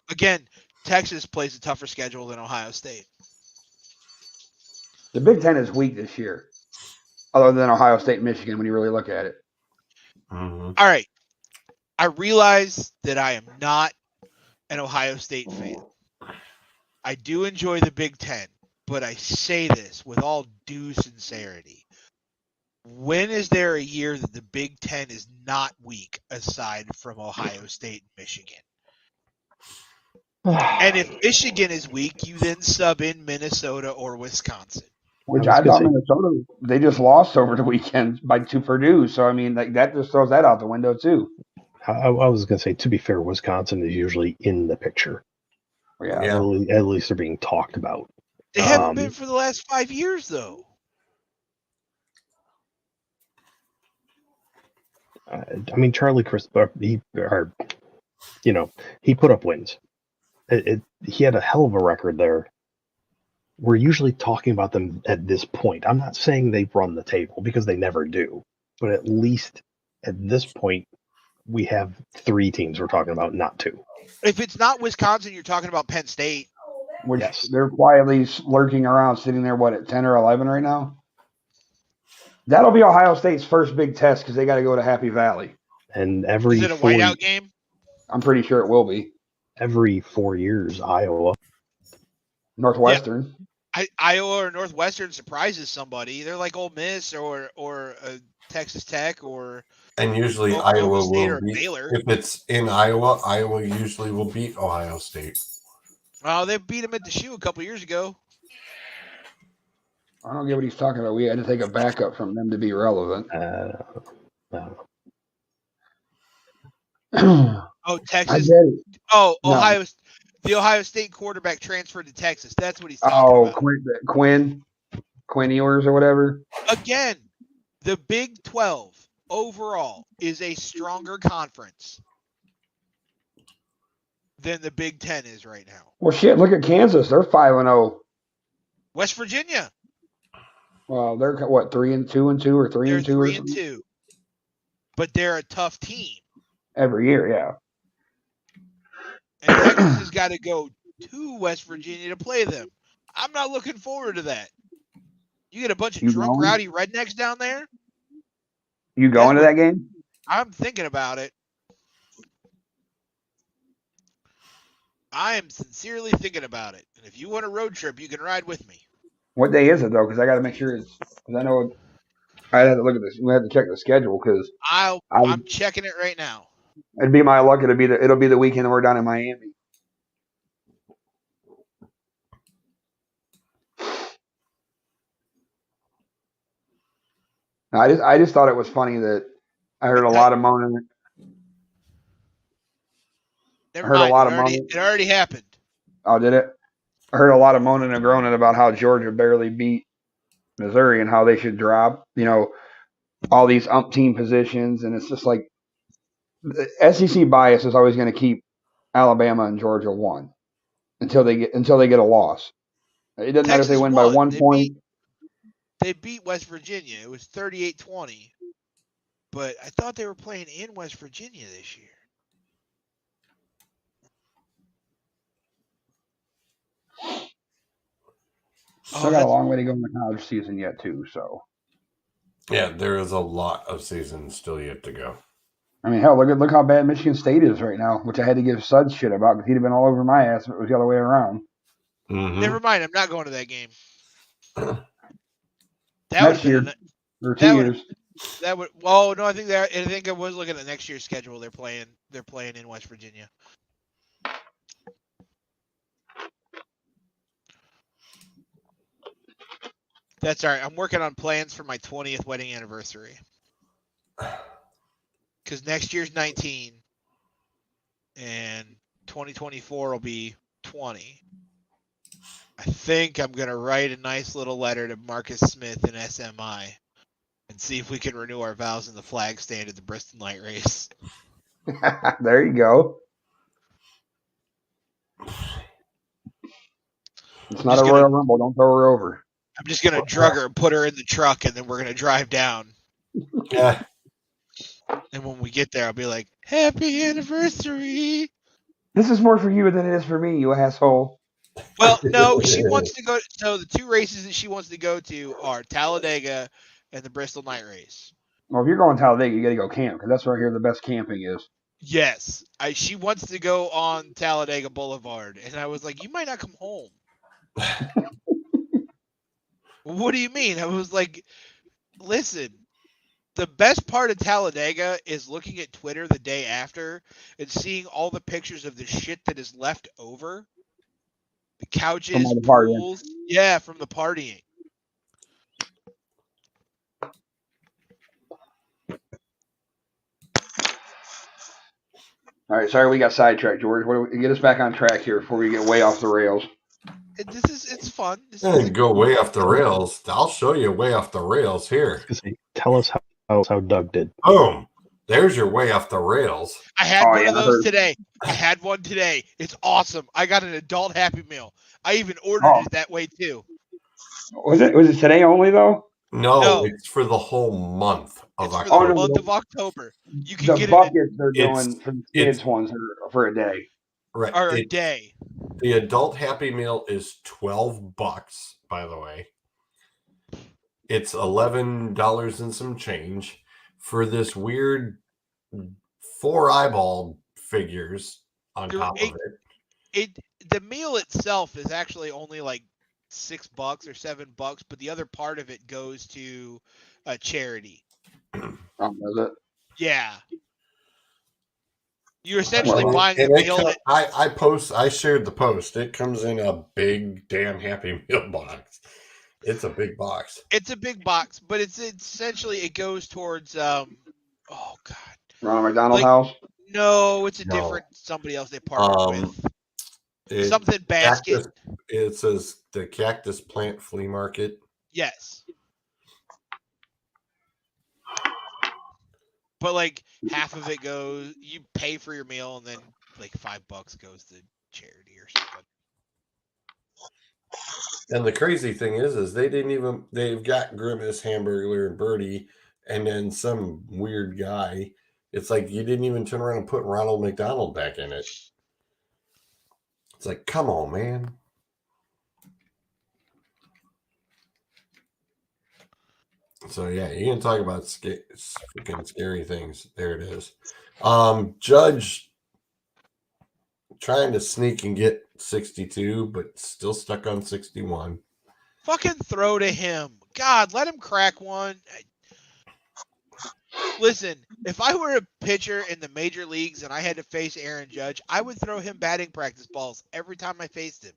Again, Texas plays a tougher schedule than Ohio State. The Big Ten is weak this year, other than Ohio State and Michigan when you really look at it. Mm-hmm. All right. I realize that I am not an Ohio State fan. I do enjoy the Big Ten, but I say this with all due sincerity. When is there a year that the Big Ten is not weak aside from Ohio State and Michigan? And if Michigan is weak, you then sub in Minnesota or Wisconsin. Which I thought Minnesota, they just lost over the weekend to Purdue. So, I mean, like that just throws that out the window, too. I was going to say, to be fair, Wisconsin is usually in the picture. Yeah. At least they're being talked about. They haven't been for the last 5 years, though. I mean, Charlie Crisp, he put up wins. He had a hell of a record there. We're usually talking about them at this point. I'm not saying they run the table because they never do, but at least at this point, we have 3 teams we're talking about, not 2. If it's not Wisconsin, you're talking about Penn State. Which they're quietly lurking around, sitting there, at 10 or 11 right now? That'll be Ohio State's first big test because they got to go to Happy Valley. And is it a whiteout game? I'm pretty sure it will be. Every 4 years, Iowa. Northwestern. Yeah. Iowa or Northwestern surprises somebody. They're like Ole Miss or Texas Tech or. And usually Iowa will beat. If it's in Iowa, Iowa usually will beat Ohio State. Well, they beat them at the shoe a couple years ago. I don't get what he's talking about. We had to take a backup from them to be relevant. Texas. I get it. Ohio. The Ohio State quarterback transferred to Texas. That's what he's talking about. Quinn Ewers or whatever. Again, the Big 12 overall is a stronger conference than the Big 10 is right now. Well, shit, look at Kansas. They're 5-0. West Virginia. Well, they're what, 3-2 or 3-2 or 3-2. But they're a tough team. Every year, yeah. And Texas has got to go to West Virginia to play them. I'm not looking forward to that. You get a bunch of drunk, rowdy rednecks down there. You going to that game? I'm thinking about it. I am sincerely thinking about it. And if you want a road trip, you can ride with me. What day is it, though? Because I got to make sure because I know I had to look at this. We had to check the schedule because I'm checking it right now. It'd be my luck. It'll be the weekend we're down in Miami. I just thought it was funny that I heard a lot of moaning. Never mind. It already happened. Oh, did it? I heard a lot of moaning and groaning about how Georgia barely beat Missouri and how they should drop, all these umpteen positions. And it's just like the SEC bias is always going to keep Alabama and Georgia one until they get a loss. It doesn't matter if they win by 1 point. They beat West Virginia. It was 38-20. But I thought they were playing in West Virginia this year. Still got a long way to go in the college season yet, too. So, yeah, there is a lot of season still yet to go. I mean, hell, look how bad Michigan State is right now, which I had to give Suds shit about because he'd have been all over my ass if it was the other way around. Mm-hmm. Never mind, I'm not going to that game. Next year or 2 years. That would. Oh no, I think I was looking at next year's schedule. They're playing in West Virginia. That's all right. I'm working on plans for my 20th wedding anniversary. Because next year's 19, and 2024 will be 20. I think I'm gonna write a nice little letter to Marcus Smith and SMI, and see if we can renew our vows in the flag stand at the Bristol Night Race. There you go. It's not a Royal Rumble. Don't throw her over. I'm just gonna drug her and put her in the truck, and then we're gonna drive down. Yeah. And when we get there, I'll be like, "Happy anniversary!" This is more for you than it is for me, you asshole. Well, no, she wants to go. So the two races that she wants to go to are Talladega and the Bristol Night Race. Well, if you're going to Talladega, you got to go camp because that's where I hear the best camping is. Yes, she wants to go on Talladega Boulevard, and I was like, "You might not come home." What do you mean? I was like, "Listen, the best part of Talladega is looking at Twitter the day after and seeing all the pictures of the shit that is left over, the couches, From all the partying. pools, yeah, from the partying." All right, sorry we got sidetracked, George. Get us back on track here before we get way off the rails. It's fun. Go way off the rails. I'll show you way off the rails here. Tell us how Doug did. Boom. There's your way off the rails. I had one of those today. I had one today. It's awesome. I got an adult Happy Meal. I even ordered it that way too. Was it today only though? No, it's for the whole month of October. For the month of October. You can get buckets they're doing for the kids ones are for a day. Right. Or a day. The adult Happy Meal is $12, by the way. It's $11 and some change for this weird 4 eyeball figures on top of it. The meal itself is actually only like $6 or $7, but the other part of it goes to a charity. Oh, does it? Yeah. You're essentially buying the meal. I shared the post. It comes in a big damn Happy Meal box. It's a big box. It's a big box, but it's essentially it goes towards oh god. Ronald McDonald House? No, it's a different somebody else they partnered with. Something basket. It says the Cactus Plant Flea Market. Yes. But like half of it goes, you pay for your meal, and then like $5 goes to charity or something. And the crazy thing is they've got Grimace, Hamburglar, and Birdie, and then some weird guy. It's like you didn't even turn around and put Ronald McDonald back in it. It's like, come on, man. So yeah, you can talk about freaking scary things. There it is. Judge trying to sneak and get 62, but still stuck on 61. Fucking throw to him. God, let him crack one. Listen, if I were a pitcher in the major leagues and I had to face Aaron Judge, I would throw him batting practice balls every time I faced him.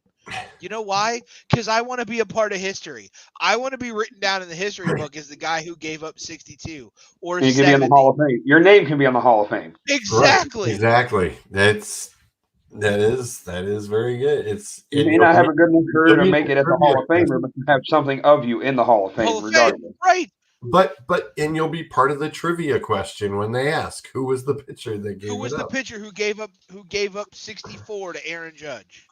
You know why? Because I want to be a part of history. I want to be written down in the history book as the guy who gave up 62 or 70. You can be in the Hall of Fame. Your name can be on the Hall of Fame. Exactly. Right. Exactly. That is very good. You may not have a good enough career to make it at the Hall of Fame, but you have something of you in the Hall of Fame, regardless. Right. But you'll be part of the trivia question when they ask who was the pitcher that gave it up. Who was the pitcher who gave up 64 to Aaron Judge?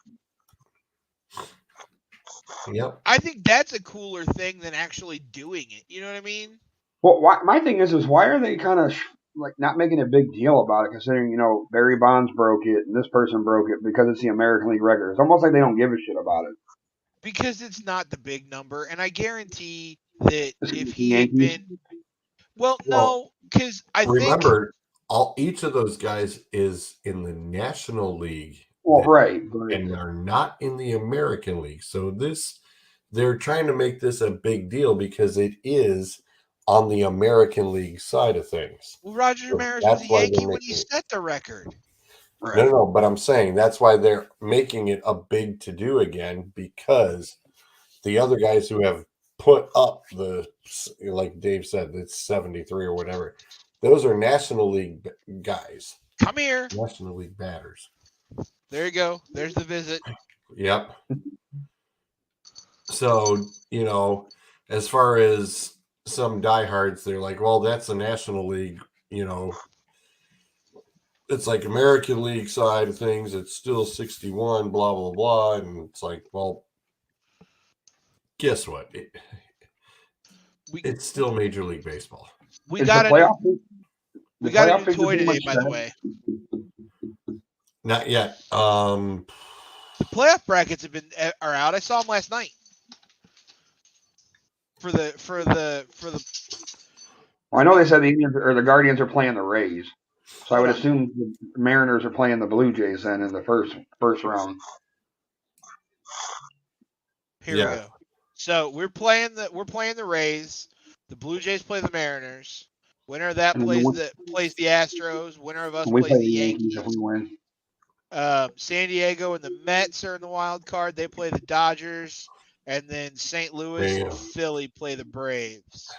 Yep. I think that's a cooler thing than actually doing it. You know what I mean? Well, my thing is why are they kind of like not making a big deal about it, considering, Barry Bonds broke it and this person broke it because it's the American League record. It's almost like they don't give a shit about it. Because it's not the big number, and I guarantee that if he had been, no, because remember each of those guys is in the National League. Well, right, and they're not in the American League. So they're trying to make this a big deal because it is on the American League side of things. Well, Roger So Maris was a that's why Yankee they're when he making it. set the record. No, but I'm saying that's why they're making it a big to-do again, because the other guys who have put up like Dave said, it's 73 or whatever, those are National League guys, Come here. National League batters. There you go. There's the visit. Yep. So, as far as some diehards, they're like, well, that's the National League, it's like American League side of things. It's still 61, blah, blah, blah. And it's like, well, guess what? It's still Major League Baseball. We got a new toy today, by the way. Not yet. The playoff brackets are out. I saw them last night. For the. Well, I know they said the Indians or the Guardians are playing the Rays, so I would assume the Mariners are playing the Blue Jays then in the first round. Here we go. So we're playing the Rays. The Blue Jays play the Mariners. Winner of that plays the Astros. Winner of us plays the Yankees. If we win. San Diego and the Mets are in the wild card. They play the Dodgers, and then St. Louis and Philly play the Braves.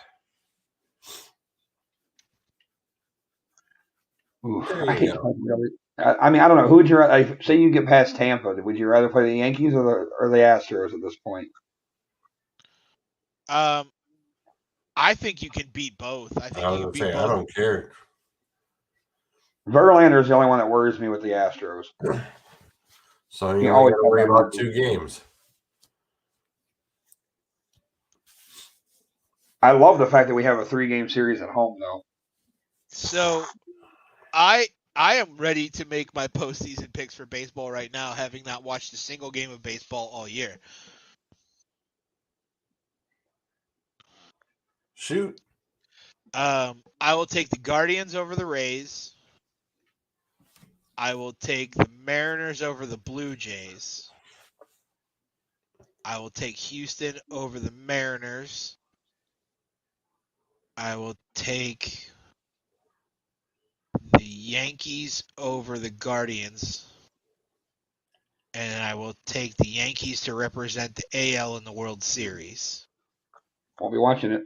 Oof, I mean, I don't know. Who would you rather? Say you get past Tampa. Would you rather play the Yankees or the Astros at this point? I think you can beat both. I think you can beat both. I don't care. Verlander is the only one that worries me with the Astros. So you only got to worry about 2 games. I love the fact that we have a 3-game series at home, though. So, I am ready to make my postseason picks for baseball right now, having not watched a single game of baseball all year. Shoot. I will take the Guardians over the Rays. I will take the Mariners over the Blue Jays. I will take Houston over the Mariners. I will take the Yankees over the Guardians. And I will take the Yankees to represent the AL in the World Series. I'll be watching it.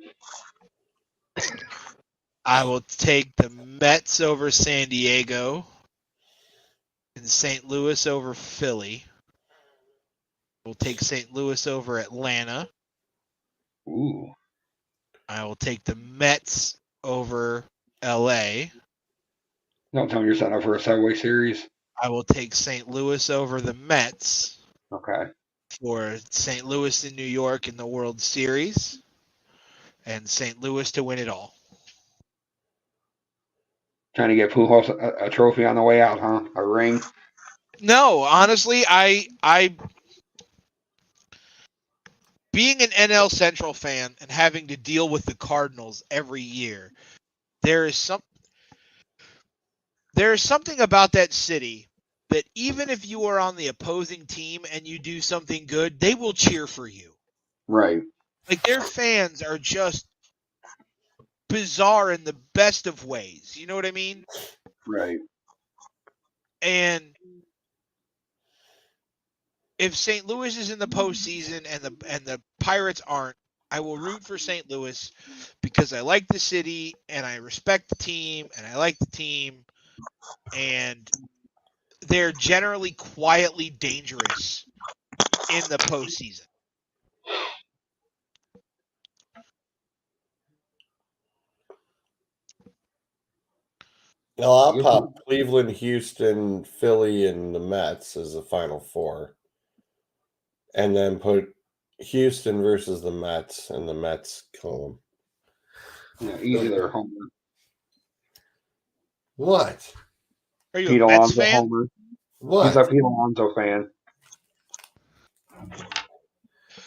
I will take the Mets over San Diego and St. Louis over Philly. We'll take St. Louis over Atlanta. Ooh. I will take the Mets over LA. Don't tell me you're setting up for a Subway Series. I will take St. Louis over the Mets. Okay. For St. Louis and New York in the World Series. And St. Louis to win it all. Trying to get Pujols a trophy on the way out, huh? A ring? No, honestly, I being an NL Central fan and having to deal with the Cardinals every year, there is something about that city that even if you are on the opposing team and you do something good, they will cheer for you. Right. Like, their fans are just bizarre in the best of ways. You know what I mean? Right. And if St. Louis is in the postseason and the Pirates aren't, I will root for St. Louis because I like the city and I respect the team and I like the team, and they're generally quietly dangerous in the postseason. Now I'll pop Cleveland, Houston, Philly, and the Mets as the Final Four. And then put Houston versus the Mets, and the Mets kill them. Yeah, easy there, Homer. What? Are you Pete a Mets Alonso fan? Homer. What? He's a Pete Alonso fan.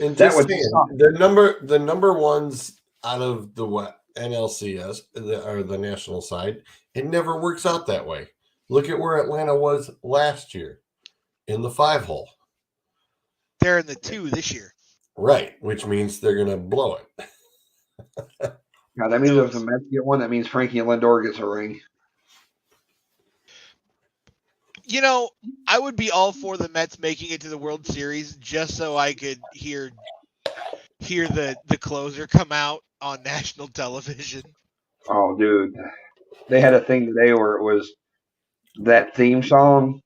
And just the number ones out of the NLCS, or the national side, it never works out that way. Look at where Atlanta was last year in the 5-hole. They're in the 2 this year. Right, which means they're going to blow it. God, that means if the Mets get one, that means Frankie Lindor gets a ring. You know, I would be all for the Mets making it to the World Series just so I could hear the closer come out on national television. Oh, dude. They had a thing today where it was that theme song,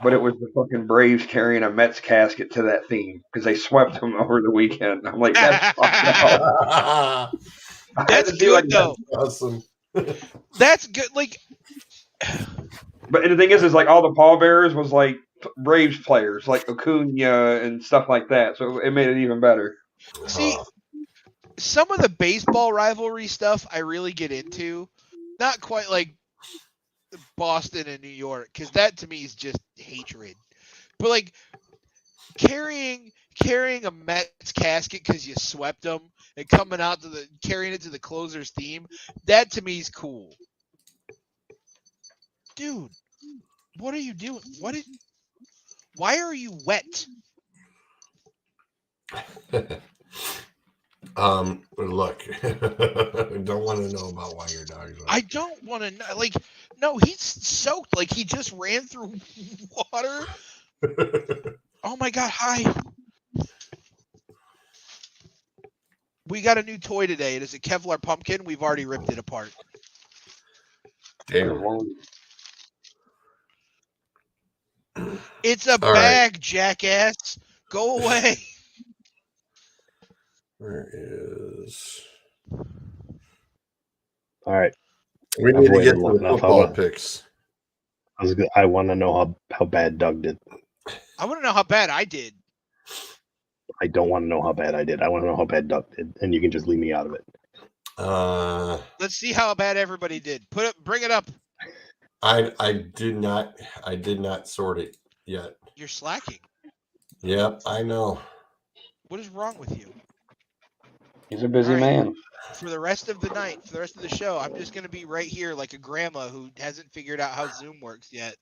but it was the fucking Braves carrying a Mets casket to that theme because they swept them over the weekend. I'm like, that's fucked up. That's good, though. Awesome. That's good. Like, But the thing is like all the pallbearers was like Braves players, like Acuna and stuff like that. So it made it even better. see, some of the baseball rivalry stuff I really get into. Not quite like Boston and New York, because that to me is just hatred. But like carrying a Mets casket because you swept them and coming out to carrying it to the closer's theme, that to me is cool. Dude, what are you doing? Why are you wet? Look, I don't want to know about why your dog's wet. I don't want to know. Like, no, he's soaked. Like he just ran through water. Oh my God! Hi. We got a new toy today. It is a Kevlar pumpkin. We've already ripped it apart. Damn. It's a bag, jackass. Go away. Where is? All right. We need to get to long the enough. football picks. I want to know how bad Doug did. I want to know how bad I did. I don't want to know how bad I did. I want to know how bad Doug did, and you can just leave me out of it. Let's see how bad everybody did. Bring it up. I did not sort it yet. You're slacking. Yep, I know. What is wrong with you? He's a busy man. For the rest of the night, for the rest of the show, I'm just going to be right here like a grandma who hasn't figured out how Zoom works yet.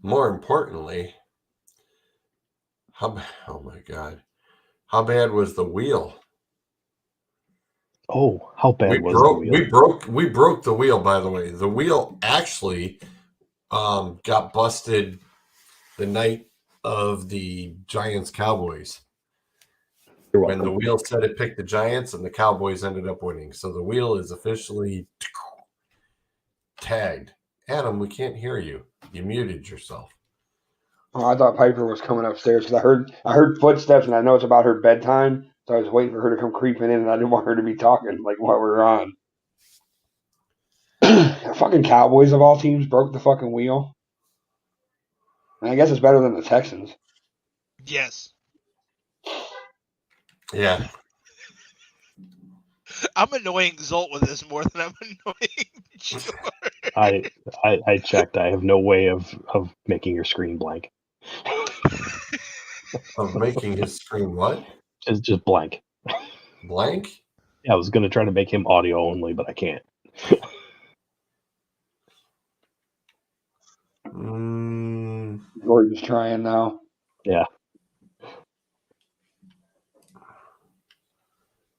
More importantly, oh my God, how bad was the wheel? Oh, how bad was the wheel? We broke the wheel, by the way. The wheel actually got busted the night of the Giants-Cowboys. When the wheel said it picked the Giants and the Cowboys ended up winning. So the wheel is officially tagged. Adam, we can't hear you. You muted yourself. Oh, I thought Piper was coming upstairs because I heard footsteps and I know it's about her bedtime. So I was waiting for her to come creeping in and I didn't want her to be talking like while we were on. The fucking Cowboys of all teams broke the fucking wheel. And I guess it's better than the Texans. Yes. Yeah. I'm annoying Zolt with this more than I'm annoying George. I checked. I have no way of making your screen blank. Of making his screen what? Just blank. Blank? Yeah, I was going to try to make him audio only, but I can't. George is trying now. Yeah.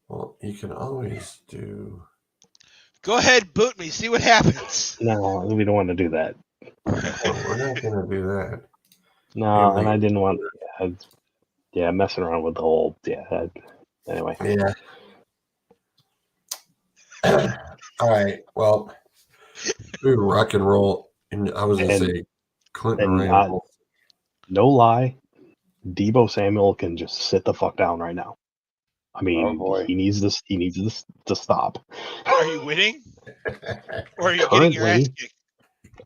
Well, you can always do. Go ahead, boot me. See what happens. No, we don't want to do that. We're not going to do that. No, and I didn't want. Messing around with the whole. Anyway. Yeah. All right. Well, we rock and roll. And I was going to say Clinton Randall. No lie, Deebo Samuel can just sit the fuck down right now. I mean, he needs this. He needs this to stop. Are you winning? Or are you getting your ass kicked?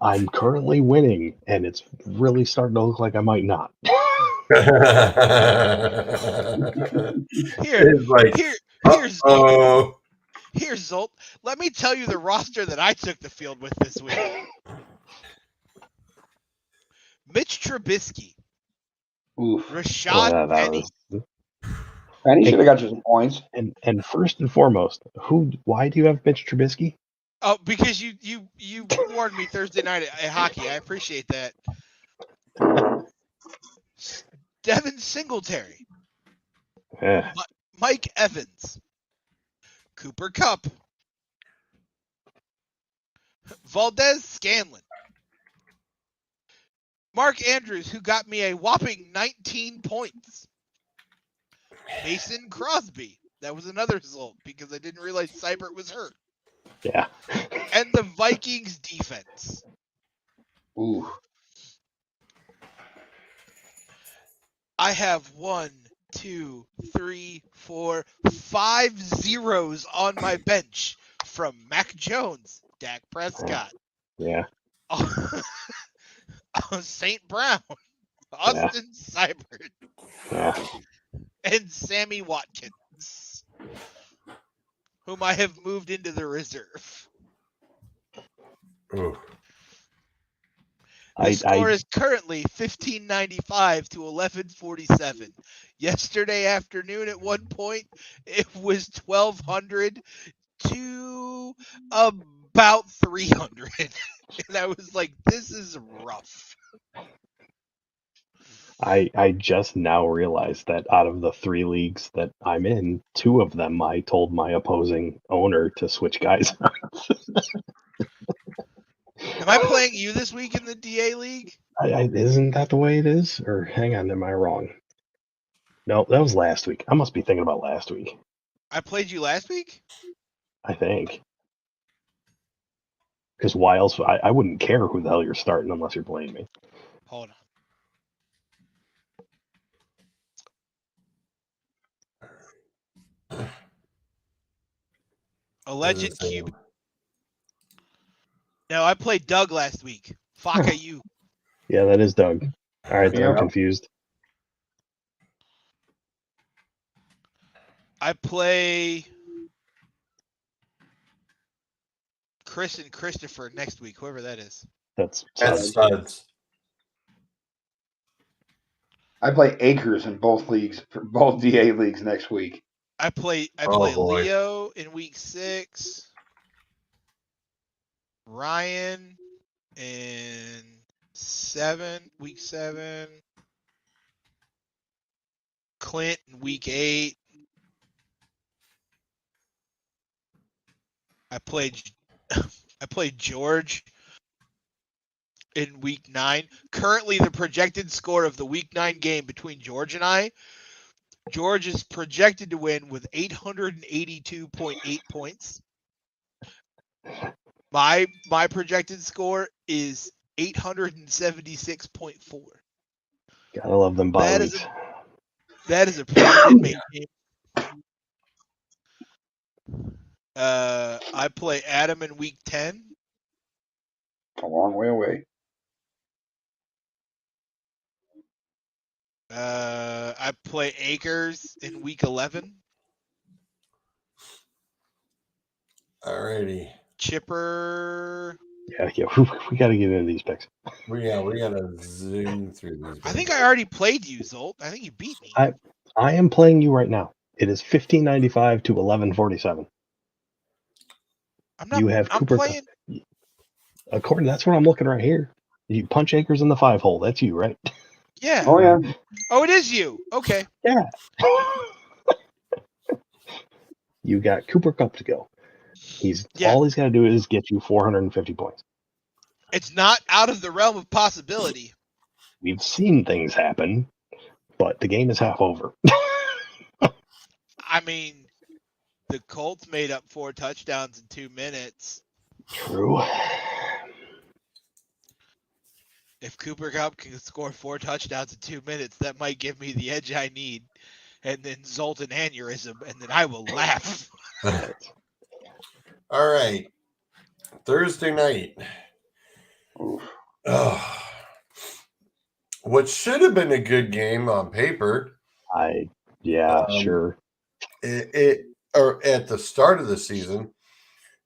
I'm currently winning, and it's really starting to look like I might not. Here's Zolt. Let me tell you the roster that I took the field with this week. Mitch Trubisky. Oof. Rashad Penny. Penny should have got you some points. And first and foremost, why do you have Mitch Trubisky? Oh, because you warned me Thursday night at hockey. I appreciate that. Devin Singletary, Eh, Mike Evans, Cooper Kupp, Valdez Scanlon, Mark Andrews, who got me a whopping 19 points, Mason Crosby. That was another result because I didn't realize Seibert was hurt. yeah. And the Vikings defense. Ooh. I have 1, 2, 3, 4, 5 zeros on my bench from Mac Jones, Dak Prescott, Yeah. St. Brown, Austin Seibert, Yeah. and Sammy Watkins, whom I have moved into the reserve. Ooh. The score is currently 1595 to 1147. Yesterday afternoon at one point, it was 1200 to about 300. And I was like, this is rough. I just now realized that out of the 3 leagues that I'm in, 2 of them I told my opposing owner to switch guys out. Am I playing you this week in the DA League? Isn't that the way it is? Or hang on, am I wrong? No, that was last week. I must be thinking about last week. I played you last week? I think. Because why else? I wouldn't care who the hell you're starting unless you're playing me. Hold on. Alleged QB. No, I played Doug last week. Fuck you. Yeah, that is Doug. All right, then Yeah. I'm confused. I play Chris and Christopher next week, whoever that is. That's Studs. I play Acres in both leagues, for both DA leagues next week. I play boy. Leo in week 6. Ryan in week 7. Clint in week 8. I played George in week 9. Currently, the projected score of the week 9 game between George and I, George is projected to win with 882.8 points. My projected score is 876.4. gotta love them bye weeks. That is a pretty good main game. I play Adam in week 10. A long way away. I play Akers in week 11. Alrighty. Chipper. Yeah, we got to get into these picks. We gotta zoom through these. I think I already played you, Zolt. I think you beat me. I am playing you right now. It is 1595 to 1147. I'm not. You have I'm Cooper. playing. According, that's what I'm looking right here. You punch Akers in the 5 hole. That's you, right? Yeah. Oh yeah. Oh, it is you. Okay. Yeah. You got Cooper Kupp to go. All he's got to do is get you 450 points. It's not out of the realm of possibility. We've seen things happen, but the game is half over. I mean, the Colts made up 4 touchdowns in 2 minutes. True. If Cooper Kupp can score 4 touchdowns in 2 minutes, that might give me the edge I need. And then Zolt an aneurysm, and then I will laugh. All right. Thursday night. What should have been a good game on paper. Sure. Or at the start of the season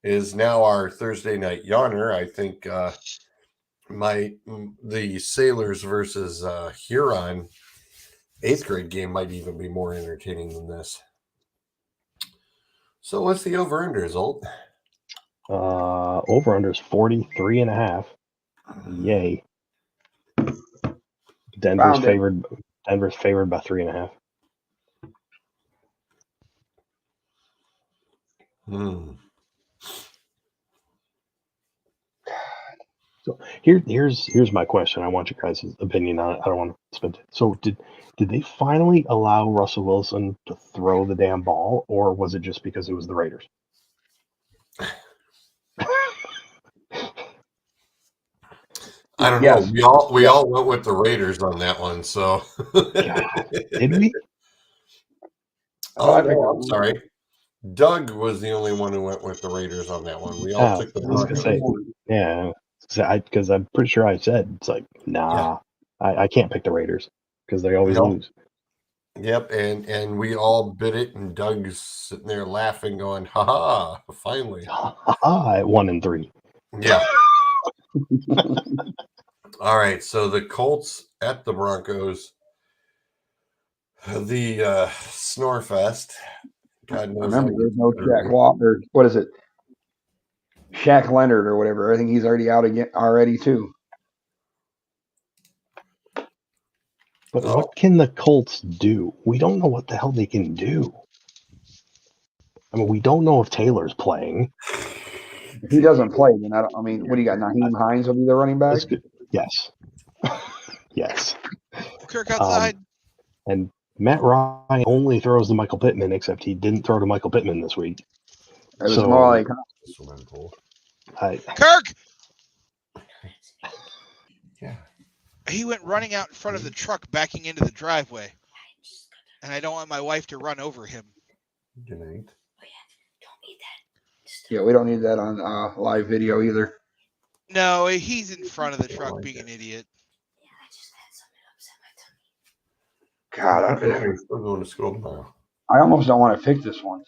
is now our Thursday night yawner. I think the Sailors versus Huron 8th grade game might even be more entertaining than this. So what's the over-under result? Over-under is 43.5. Yay. Denver's Found it. favored. Denver's favored by 3.5. So here's my question. I want your guys' opinion on it. I don't want to spend it. So did they finally allow Russell Wilson to throw the damn ball, or was it just because it was the Raiders? I don't Yes. know. We all went with the Raiders on that one. So God, did we? Oh I think no, I'm sorry. Doug was the only one who went with the Raiders on that one. We all took the I was gonna say, Broncos. yeah, because I'm pretty sure I said it's like, nah, I can't pick the Raiders because they always Nope. lose. Yep, and we all bid it, and Doug's sitting there laughing, going, "Ha ha! Finally!" At 1-3. Yeah. All right, so the Colts at the Broncos, the Snorefest. God knows. Remember, there's no Shaq Walker. What is it? Shaq Leonard or whatever. I think he's already out again already too. But what can the Colts do? We don't know what the hell they can do. I mean, we don't know if Taylor's playing. If he doesn't play, then I mean, what do you got? Naheem Hines will be the running back. That's good. Yes. Yes. Kirk outside. And Matt Ryan only throws to Michael Pittman, except he didn't throw to Michael Pittman this week. It was more like Kirk. Yeah. He went running out in front of the truck, backing into the driveway, and I don't want my wife to run over him. Good night. Yeah, we don't need that on live video either. No, he's in front of the truck being an idiot. God, I'm still going to school tomorrow. I almost don't want to pick this one.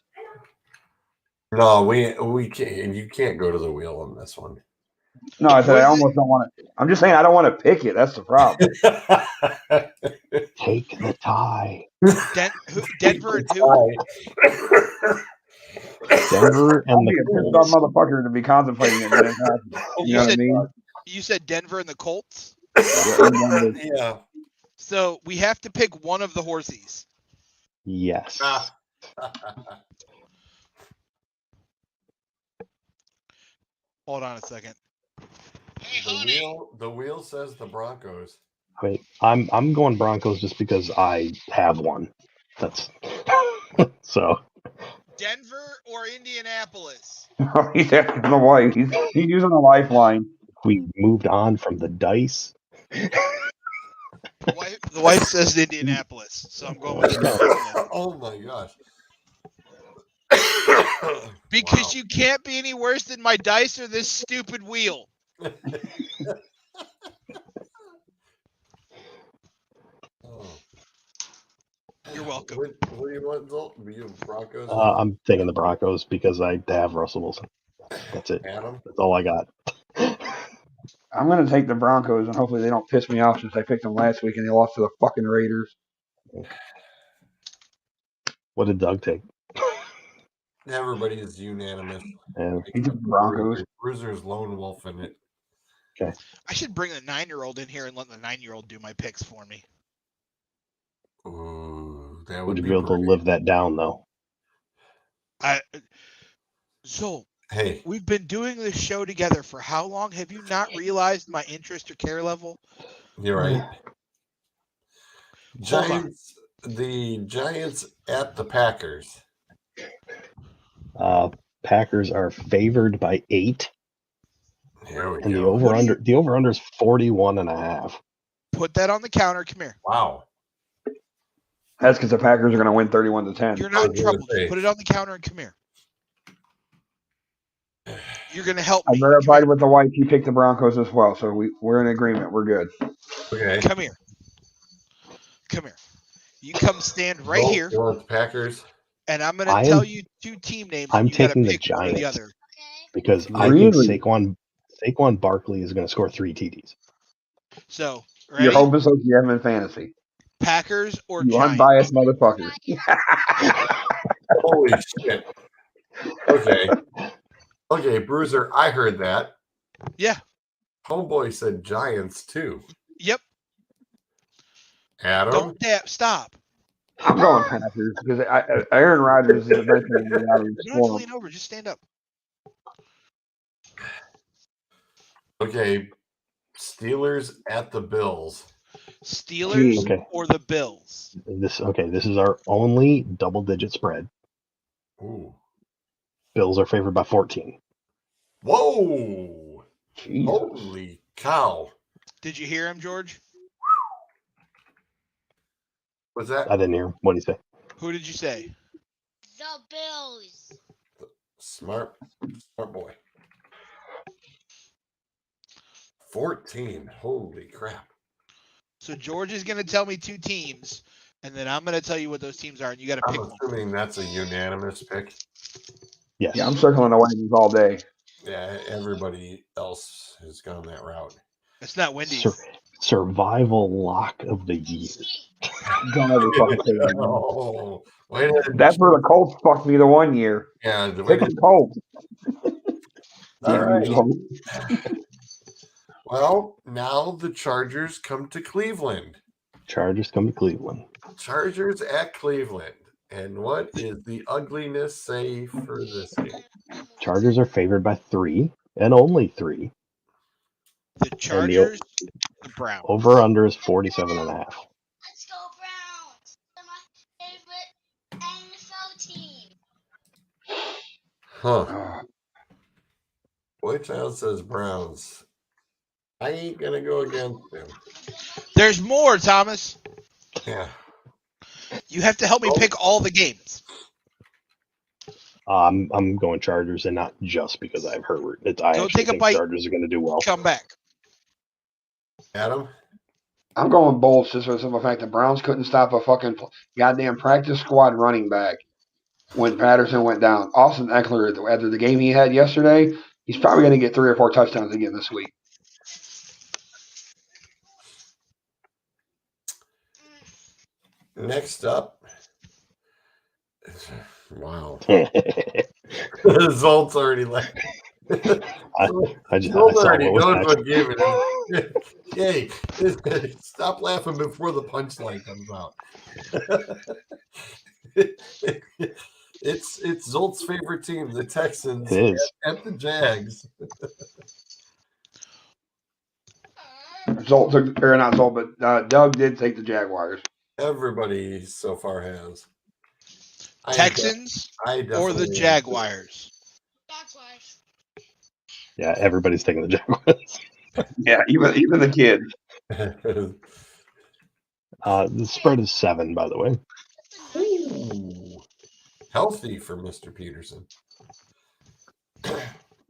No, we can't. You can't go to the wheel on this one. No, I said I almost don't want to. I'm just saying I don't want to pick it. That's the problem. Take the tie. Denver and who? Denver and I'll be a pissed off motherfucker to be contemplating it. Then it happens. You know what I mean? You said Denver and the Colts? Yeah. So we have to pick one of the horsies. Yes. Hold on a second. The wheel says the Broncos. Wait, I'm going Broncos just because I have one. That's so. Denver or Indianapolis? He's asking the wife. He's using a lifeline. We moved on from the dice. The wife says Indianapolis, so I'm going with Indianapolis. Oh my gosh. Because you can't be any worse than my dice or this stupid wheel. You're welcome. What do you want, Zolt? You Broncos? I'm taking the Broncos because I have Russell Wilson. That's it. Adam? That's all I got. I'm going to take the Broncos, and hopefully they don't piss me off since I picked them last week and they lost to the fucking Raiders. What did Doug take? Everybody is unanimous. Yeah. He took the Broncos. Bruiser's lone wolf in it. Okay. I should bring the 9-year-old in here and let the 9-year-old do my picks for me. Ooh, that Would you be able to live that down, though? Hey, we've been doing this show together for how long? Have you not realized my interest or care level? You're right. Giants. The Giants at the Packers. Packers are favored by 8. Here we and go. the over under is 41.5. Put that on the counter. Come here. Wow. That's because the Packers are going to win 31-10. You're not in trouble. Just put it on the counter and come here. You're going to help me. I verified with the wife. He picked the Broncos as well, so we're in agreement. We're good. Okay. Come here. Come here. You come stand right here. You want the Packers? And I'm going to tell you 2 team names. I'm you gotta taking the pick one or the Giants other. because I think Saquon Barkley is going to score 3 TDs. So, ready? Your hoping so you have him in fantasy. Packers or you Giants? Unbiased motherfucker. Holy shit. Okay, Bruiser, I heard that. Yeah. Homeboy said Giants too. Yep. Adam? Don't dab. Stop. I'm going Packers because Aaron Rodgers is eventually going to be out of You the don't have to swamp. lean over. Just stand up. Okay. Steelers at the Bills. Steelers Okay. or the Bills? This is our only double-digit spread. Ooh. Bills are favored by 14. Whoa. Jesus. Holy cow. Did you hear him, George? Was that I didn't hear him. What did he say? Who did you say? The Bills. smart boy? 14. Holy crap. So George is going to tell me two teams, and then I'm going to tell you what those teams are, and you got to I'm pick one. assuming that's a unanimous pick. Yes. Yeah, I'm circling the Wendy's all day. Yeah, everybody else has gone that route. It's not Wendy's. Survival lock of the year. Don't ever fucking say that. Oh, wait a That's where the Colts fucked me the one year. Yeah, the Take the Colts. all right. right. Well, now the Chargers come to Cleveland. Chargers come to Cleveland. Chargers at Cleveland. And what is the ugliness say for this game? Chargers are favored by 3 and only 3. The Chargers, the Browns. Over under is 47.5. Let's go Browns. They're my favorite NFL team. Huh. Which house says Browns? I ain't going to go against them. There's more, Thomas. Yeah. You have to help me pick all the games. I'm going Chargers, and not just because I've heard it. I Go actually take a think bite. Chargers are going to do well. Come back. Adam? I'm going Bolts just for the simple fact the Browns couldn't stop a fucking goddamn practice squad running back when Patterson went down. Austin Eckler, after the game he had yesterday, he's probably going to get 3 or 4 touchdowns again this week. Next up. Wow. I Zolt's already left. Zolt saw already what was knows next. what game it is. Hey, stop laughing before the punchline comes out. It's Zolt's favorite team, the Texans, It is. at the Jags. Doug did take the Jaguars. Everybody so far has. Texans or the Jaguars? Jaguars. Yeah, everybody's taking the Jaguars. Yeah, even the kids. The spread is 7, by the way. Ooh, healthy for Mr. Peterson.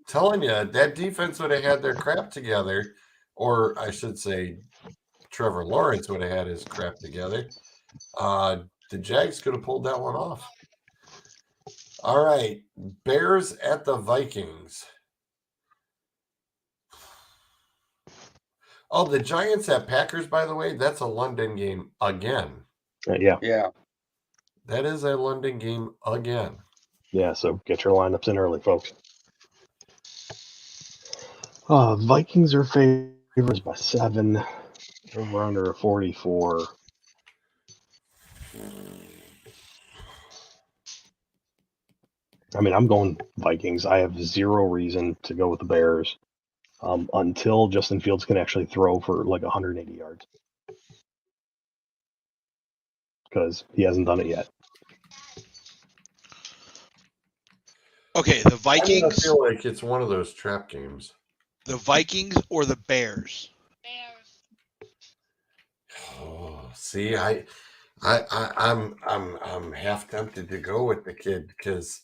Telling you, that defense would have had their crap together, or I should say, Trevor Lawrence would have had his crap together. The Jags could have pulled that one off. All right, Bears at the Vikings. Oh, the Giants at Packers, by the way, that's a London game again. Yeah. Yeah. That is a London game again. Yeah, so get your lineups in early, folks. Vikings are favorites by 7. Over under 44. I mean, I'm going Vikings. I have zero reason to go with the Bears until Justin Fields can actually throw for like 180 yards. Because he hasn't done it yet. Okay, the I Vikings. feel like it's one of those trap games. The Vikings or the Bears? Bears. Oh, see, I'm half tempted to go with the kid because,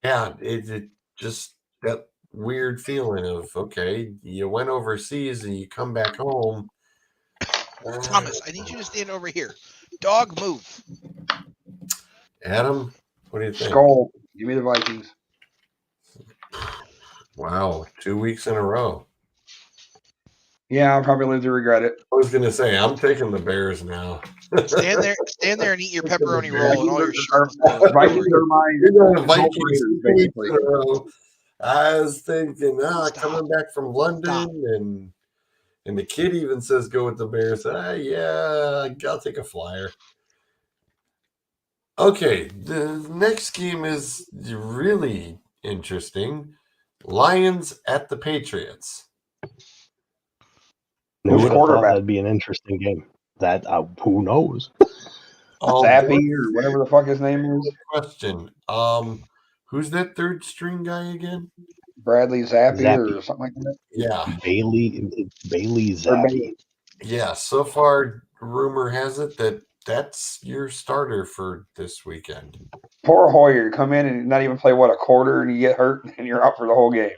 yeah, it just that weird feeling of, okay, you went overseas and you come back home. Thomas, I need you to stand over here. Dog, move. Adam, what do you think? Skull. Give me the Vikings. Wow, 2 weeks in a row. Yeah, I'll probably live to regret it. I was gonna say I'm taking the Bears now. Stand there and eat your pepperoni roll and all your shit. Vikings are my You're going Vikings Raiders, 2 weeks basically. in a row. I was thinking, coming back from London And the kid even says go with the Bears. Yeah, I'll take a flyer. Okay, the next game is really interesting. Lions at the Patriots. Who Who's would have thought quarterback? that'd be an interesting game? That who knows? Zappy or whatever the fuck his name is. Question. Who's that third string guy again? Bradley Zappy Zappy. or something like that. Yeah. Bailey Or Zappi. Yeah, so far, rumor has it that that's your starter for this weekend. Poor Hoyer, come in and not even play a quarter, and you get hurt, and you're out for the whole game.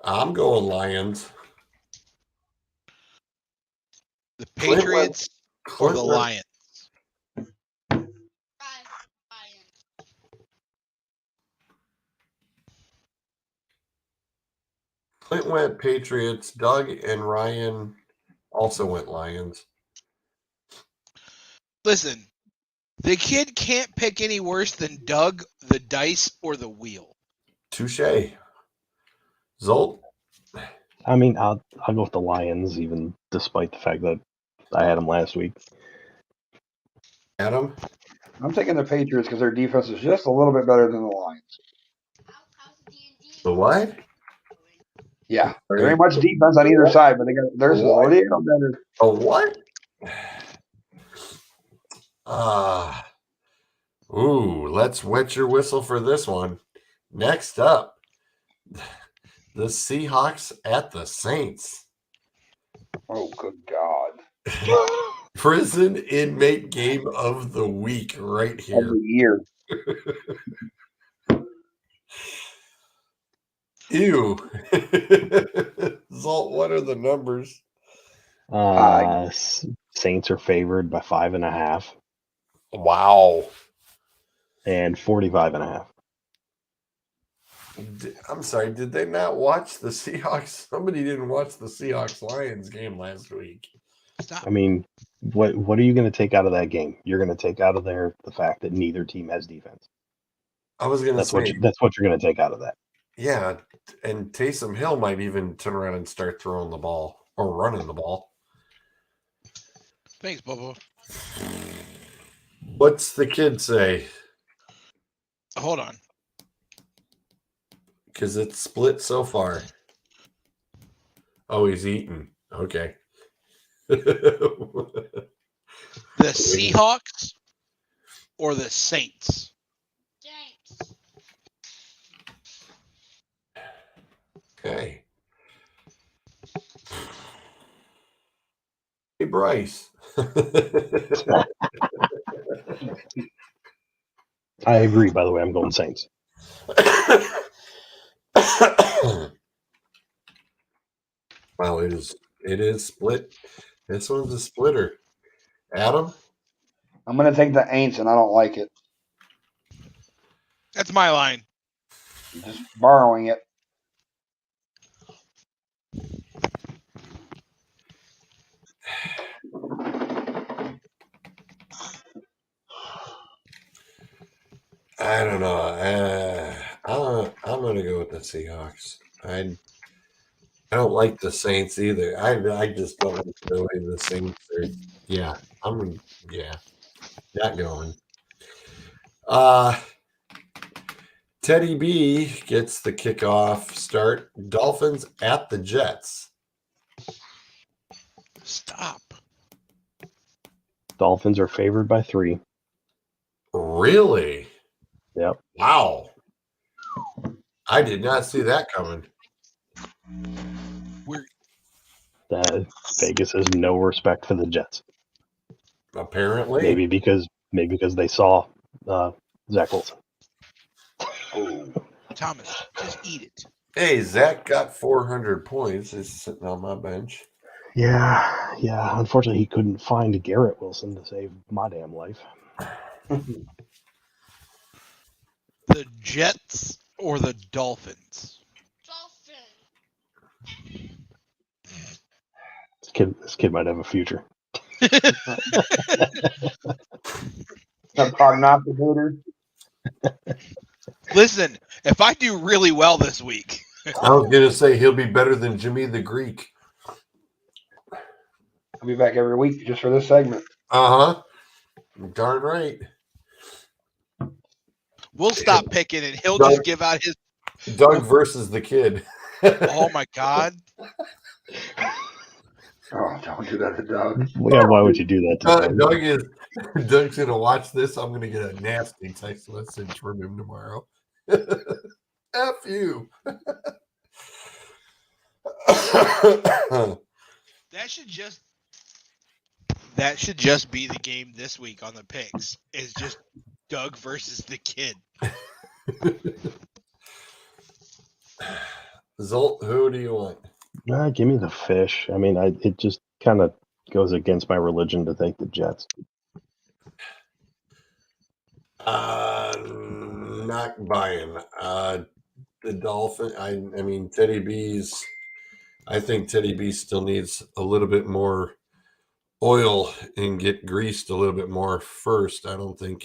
I'm going Lions. The Patriots or the Lions? Ryan. Clint went Patriots. Doug and Ryan also went Lions. Listen, the kid can't pick any worse than Doug, the dice, or the wheel. Touche. Zolt? I mean, I'll go with the Lions, even despite the fact that I had them last week. Adam? I'm taking the Patriots because their defense is just a little bit better than the Lions. The what? Yeah, there ain't much defense on either side, but they got theirs is a little better. A what? Let's wet your whistle for this one. Next up, the Seahawks at the Saints. Oh, good God. Prison inmate game of the week right here. Every year. Ew. Zolt, what are the numbers? Saints are favored by 5.5. Wow. And 45.5. I'm sorry, did they not watch the Seahawks? Somebody didn't watch the Seahawks-Lions game last week. Stop. I mean, what are you going to take out of that game? You're going to take out of there the fact that neither team has defense. I was going to say. That's what you're going to take out of that. Yeah, and Taysom Hill might even turn around and start throwing the ball or running the ball. Thanks, Bobo. What's the kid say? Hold on. Because it's split so far. Oh, he's eating. Okay. The Seahawks or the Saints? James. Okay. Hey, Bryce. I agree, by the way. I'm going Saints. Wow, it is split. This one's a splitter. Adam? I'm going to take the Aints, and I don't like it. That's my line. I'm just borrowing it. I don't know. I'm going to go with the Seahawks. I don't like the Saints either. I just don't like the way the Saints are. Yeah, not going. Teddy B gets the kickoff start. Dolphins at the Jets. Stop. Dolphins are favored by 3. Really? Yep. Wow. I did not see that coming. Vegas has no respect for the Jets. Apparently. Maybe because they saw Zach Wilson. Thomas, just eat it. Hey, Zach got 400 points. He's sitting on my bench. Yeah. Unfortunately, he couldn't find Garrett Wilson to save my damn life. The Jets or the Dolphins? Dolphin. This kid might have a future. The prognosticator. Listen, if I do really well this week, I was gonna say he'll be better than Jimmy the Greek. I'll be back every week just for this segment. Uh-huh. Darn right. We'll stop picking and he'll Doug- just give out his. Doug versus the kid. Oh my God. Oh, don't do that to Doug. Yeah, why would you do that to Doug? Doug's gonna watch this. I'm gonna get a nasty text message from him tomorrow. F you. That should just be the game this week on the picks. Is just Doug versus the kid. Zolt, who do you want? Nah, give me the fish. I mean, it just kind of goes against my religion to think the Jets. Not buying. The Dolphin. I mean, Teddy B's. I think Teddy B still needs a little bit more oil and get greased a little bit more first. I don't think.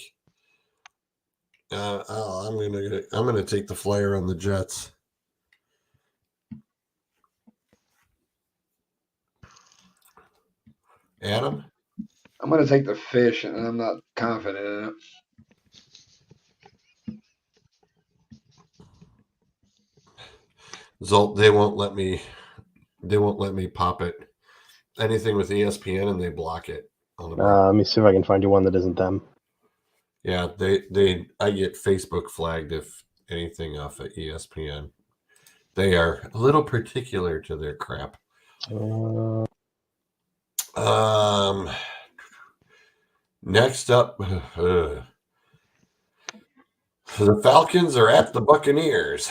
I'm gonna take the flyer on the Jets. Adam? I'm going to take the fish, and I'm not confident in it. Zolt, they won't let me pop it. Anything with ESPN and they block it on the Let me see if I can find you one that isn't them. Yeah, I get Facebook flagged if anything off at ESPN. They are a little particular to their crap. Next up, the Falcons are at the Buccaneers.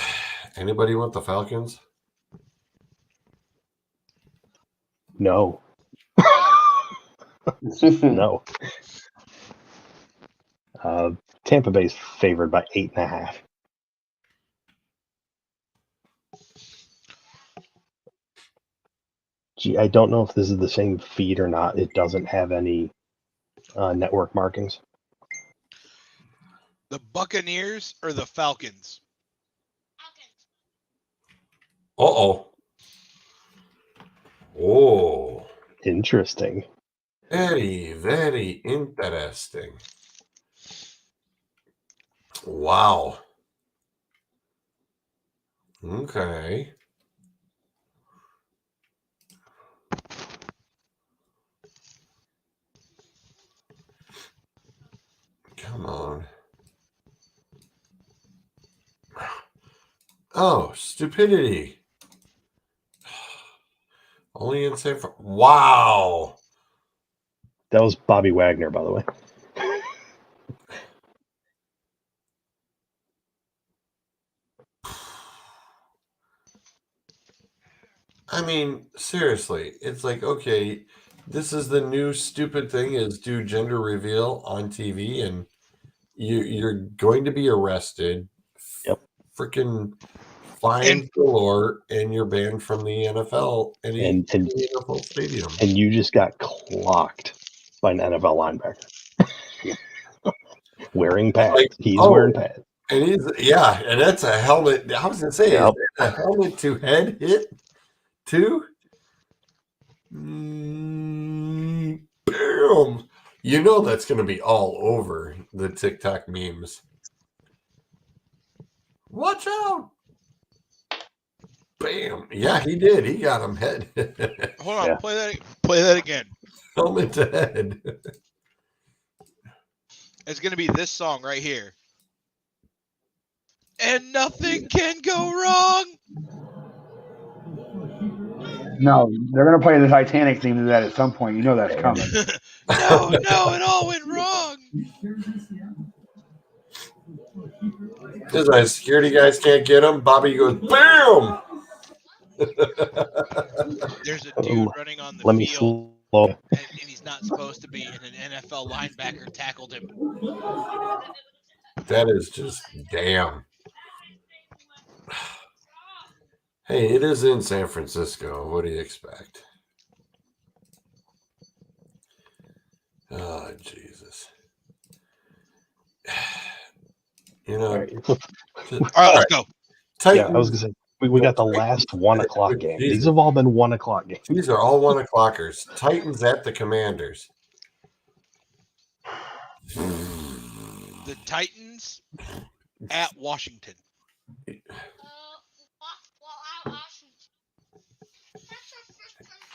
Anybody want the Falcons? No. No. Tampa Bay's favored by 8.5. Gee, I don't know if this is the same feed or not. It doesn't have any network markings. The Buccaneers or the Falcons? Uh-oh. Oh. Interesting. Very, very interesting. Wow. Okay. Come on. Oh, stupidity. Only in San Francisco. Wow. That was Bobby Wagner, by the way. I mean, seriously, it's like, okay, this is the new stupid thing is do gender reveal on TV and you're going to be arrested. Yep. Freaking fines galore and you're banned from the NFL and the NFL stadium. And you just got clocked by an NFL linebacker. Wearing pads. Like, he's wearing pads. And and that's a helmet. I was gonna say, Yep. is that a helmet to head hit too? Bam! You know that's gonna be all over the TikTok memes. Watch out! Bam! Yeah, he did. He got him head. Hold on, play that again. Helmet to head. It's gonna be this song right here. And nothing can go wrong. No, they're going to play the Titanic theme to that at some point. You know that's coming. No, it all went wrong. Because my security guys can't get him, Bobby goes, BAM! There's a dude running on the Let field, me and he's not supposed to be, and an NFL linebacker tackled him. That is just damn. Hey, it is in San Francisco. What do you expect? Oh, Jesus. You know. All right. All right, let's go. Titans, I was gonna say We got the last 1 o'clock game. Jesus. These have all been 1 o'clock games. These are all 1 o'clockers. Titans at the Commanders. The Titans at Washington. Washington. That's our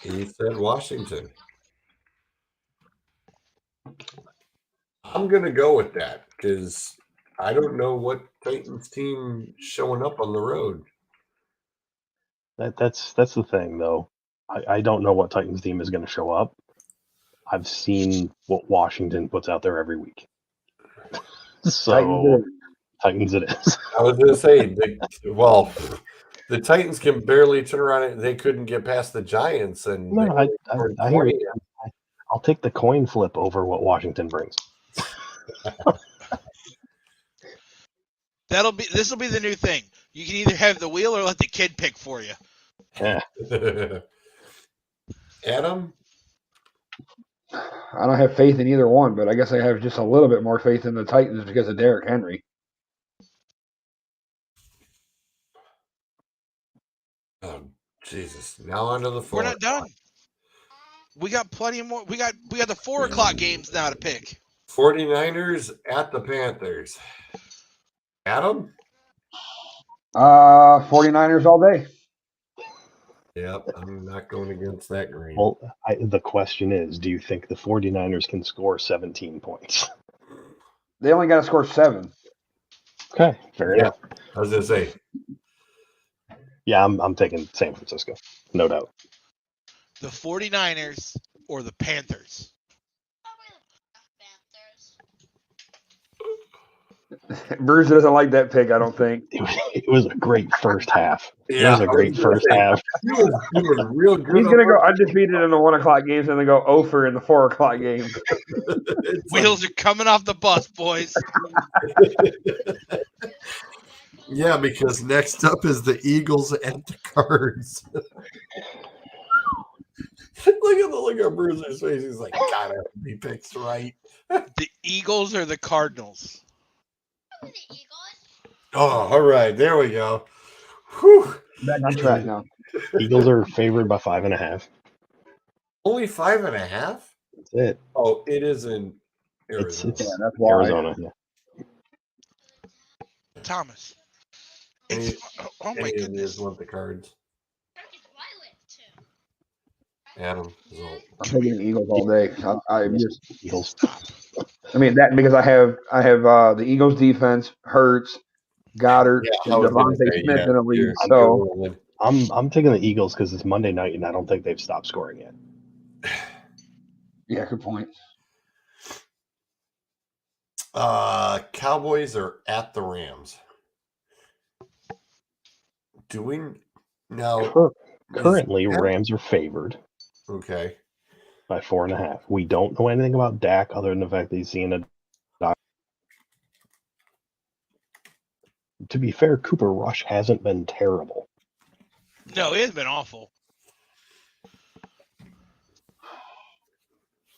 first He said Washington. I'm going to go with that because I don't know what Titans team showing up on the road. That's the thing, though. I don't know what Titans team is going to show up. I've seen what Washington puts out there every week. So, Titans it is. I was going to say, the Titans can barely turn around and they couldn't get past the Giants. And No, I hear 20. you. I'll take the coin flip over what Washington brings. This will be the new thing. You can either have the wheel or let the kid pick for you. Yeah. Adam? I don't have faith in either one, but I guess I have just a little bit more faith in the Titans because of Derrick Henry. Oh, Jesus. Now on to the 4. We're not done. We got plenty more. We got the 4 o'clock games now to pick. 49ers at the Panthers. Adam? 49ers all day. Yep, I'm not going against that grain. Well, the question is, do you think the 49ers can score 17 points? They only got to score 7. Okay, fair enough. I was going to say. Yeah, I'm taking San Francisco, no doubt. The 49ers or the Panthers? Bruce doesn't like that pick, I don't think. It was a great first half. Yeah, it was a great first half. He was real good. He's going to go undefeated in the 1 o'clock games and then go 0 in the 4 o'clock games. Wheels are coming off the bus, boys. Yeah, because next up is the Eagles and the Cards. Look at Bruce's face. He's like, God, he picks right. The Eagles or the Cardinals? The Eagles. Oh, all right. There we go. Whew. Back on track now. Eagles are favored by 5.5. Only 5.5? That's it. Oh, it is in Arizona. It's that's why. Arizona. Yeah. Thomas. Any- Oh my Any of goodness. these want the Cards? Adam. So. I'm taking the Eagles all day. Eagles. I mean that because I have the Eagles defense, Hurts, Goddard, and Devontae Smith in the league. So I'm taking the Eagles because it's Monday night and I don't think they've stopped scoring yet. Yeah, good point. Cowboys are at the Rams. Do we now? Currently, Rams are favored. Okay. By 4.5. We don't know anything about Dak other than the fact that he's seeing a doctor. To be fair, Cooper Rush hasn't been terrible. No, it has been awful.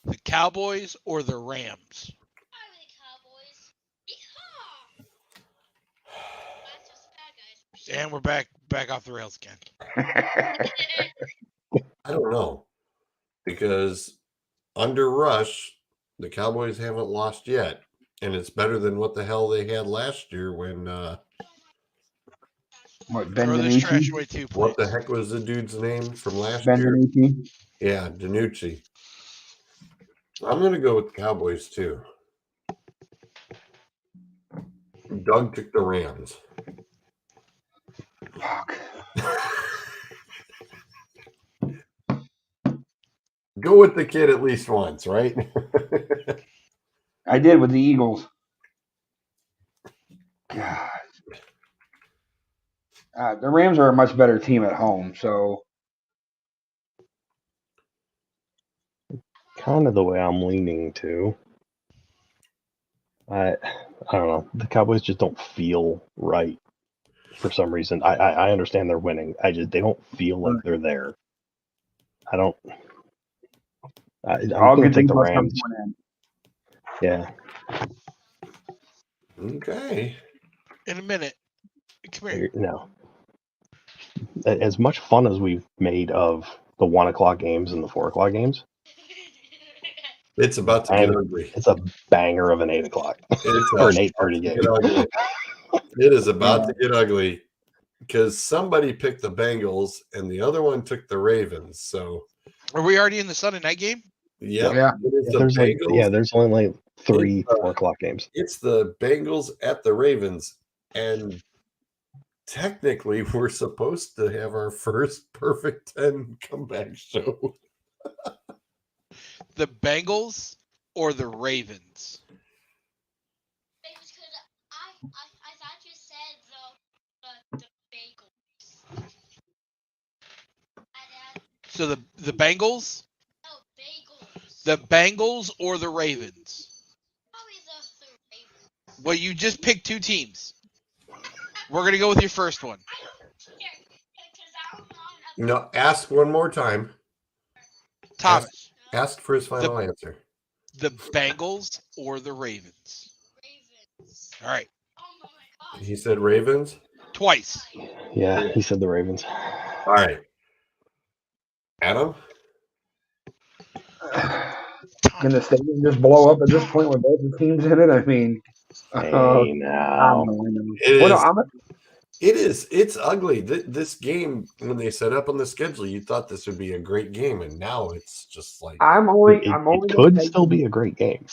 The Cowboys or the Rams? And we're back off the rails again. I don't know. Because under Rush, the Cowboys haven't lost yet. And it's better than what the hell they had last year when Throw this trash away too, please. What the heck was the dude's name from last Ben year? DiNucci. Yeah, DiNucci. I'm going to go with the Cowboys too. Doug took the Rams. Fuck. Go with the kid at least once, right? I did with the Eagles. God. The Rams are a much better team at home, so Kind of the way I'm leaning to. I don't know. The Cowboys just don't feel right for some reason. I understand they're winning. They don't feel like they're there. I'm going to take the Rams. Yeah. Okay. In a minute. Come here. No. as much fun as we've made of the 1 o'clock games and the 4 o'clock games, It's about to get ugly. it's a banger of an 8 o'clock It's or an about 8:30 to game. get ugly. It is about to get ugly because somebody picked the Bengals and the other one took the Ravens. So Are we already in the Sunday night game? yeah, Yeah. it is the There's Bengals. there's only like 3 It's, 4 o'clock games. It's the Bengals at the Ravens, and technically we're supposed to have our first perfect 10 comeback show. The Bengals or the Ravens? Because I thought you said the bagels. So the Bengals? No, bagels. The Bengals or the Ravens? Probably the Ravens. Well, you just picked 2 teams. We're going to go with your first one. I don't care. Because I don't want No, ask one more time. Thomas, Ask for his final answer. the Bengals or the Ravens? Ravens. All right. Oh my gosh. He said Ravens. Twice. Yeah, he said the Ravens. All right. Adam? Can the stadium just blow up at this point with both the teams in it? I mean, Hey, I now. don't know. It Well, is. no, It is. It's ugly. This game, when they set up on the schedule, you thought this would be a great game, and now it's just like It could still be a great game.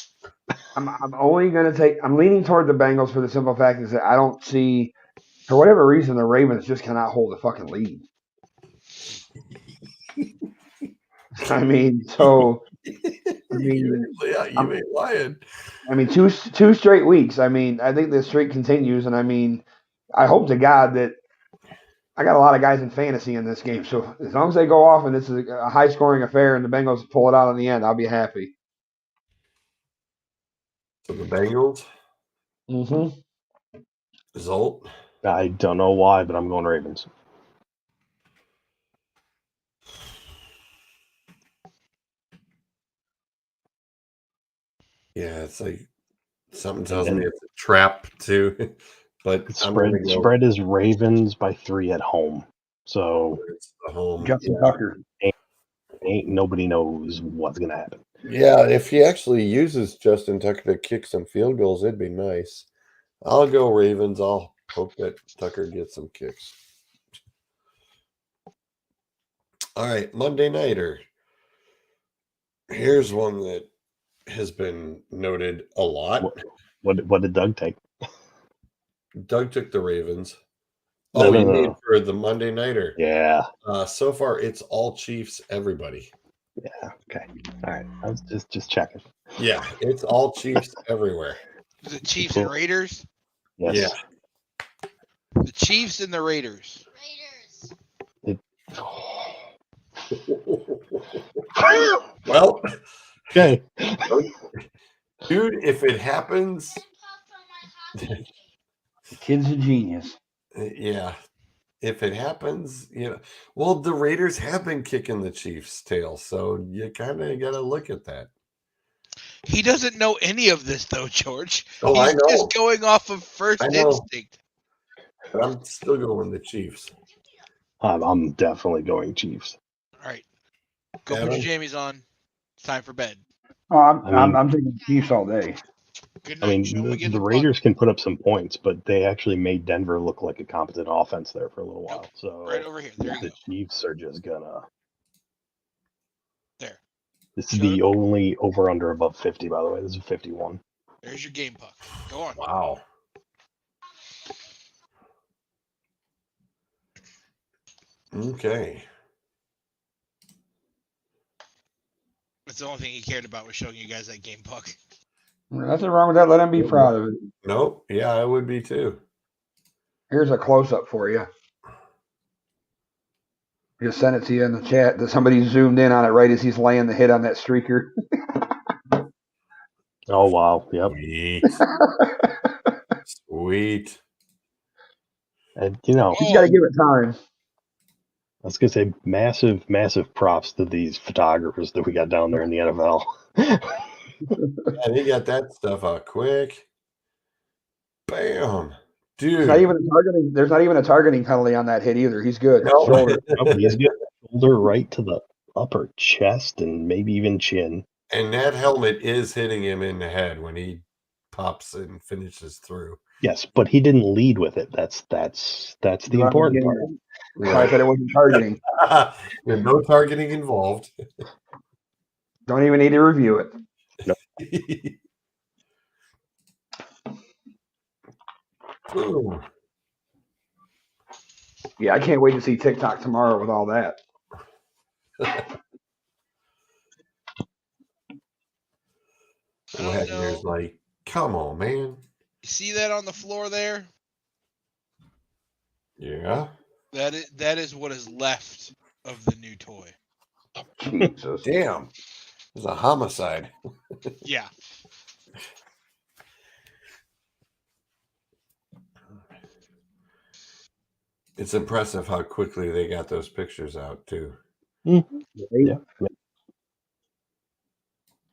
I'm only going to take. I'm leaning toward the Bengals for the simple fact is that I don't see, for whatever reason, the Ravens just cannot hold a fucking lead. I mean, so you ain't lying. I mean, two straight weeks. I mean, I think the streak continues, and I mean, I hope to God that I got a lot of guys in fantasy in this game. So as long as they go off and this is a high scoring affair and the Bengals pull it out in the end, I'll be happy. So the Bengals. Mm-hmm. Result. I don't know why, but I'm going Ravens. Yeah, it's like something tells me it's a trap too. But Spread is Ravens by 3 at home. So it's the home. Justin Tucker. Ain't nobody knows what's gonna happen. Yeah, if he actually uses Justin Tucker to kick some field goals, it'd be nice. I'll go Ravens. I'll hope that Tucker gets some kicks. All right, Monday Nighter. Here's one that has been noted a lot. What did Doug take? Doug took the Ravens. No, you mean for the Monday Nighter? Yeah. So far, it's all Chiefs, everybody. Yeah. Okay. All right. I was just checking. Yeah, it's all Chiefs everywhere. Is it Chiefs and Raiders? Yes. Yeah. The Chiefs and the Raiders. Well, okay. Dude, if it happens, the kid's a genius. Yeah. If it happens, well, the Raiders have been kicking the Chiefs' tail, so you kind of got to look at that. He doesn't know any of this, though, George. Oh, He's I know. just going off of first instinct. But I'm still going the Chiefs. I'm definitely going Chiefs. All right. Go put your jammies on. It's time for bed. Oh, I'm taking Chiefs all day. Good night. The Raiders can put up some points, but they actually made Denver look like a competent offense there for a little while. So right over here. There you the go. Chiefs are just gonna. There. This is the only over/under above 50, by the way. This is 51. There's your game puck. Go on. Wow. Okay. That's the only thing he cared about was showing you guys that game puck. Nothing wrong with that. Let him be proud of it. Nope. Yeah, I would be too. Here's a close-up for you. Just sent it to you in the chat. That somebody zoomed in on it right as he's laying the hit on that streaker. Oh, wow. Yep. Sweet. And, he's got to give it time. I was going to say massive, massive props to these photographers that we got down there in the NFL. Yeah, they got that stuff out quick. Bam. Dude. There's not even a targeting penalty on that hit either. He's good. No. Shoulder. He's got shoulder right to the upper chest and maybe even chin. And that helmet is hitting him in the head when he pops and finishes through. Yes, but he didn't lead with it. That's the important part. I said it wasn't targeting. There's no targeting involved. Don't even need to review it. Boom. Yeah, I can't wait to see TikTok tomorrow with all that. Wagner's like, come on, man. You see that on the floor there? Yeah. That is what is left of the new toy. Jesus. Damn. It's a homicide. Yeah. It's impressive how quickly they got those pictures out, too. Mm-hmm. Yeah.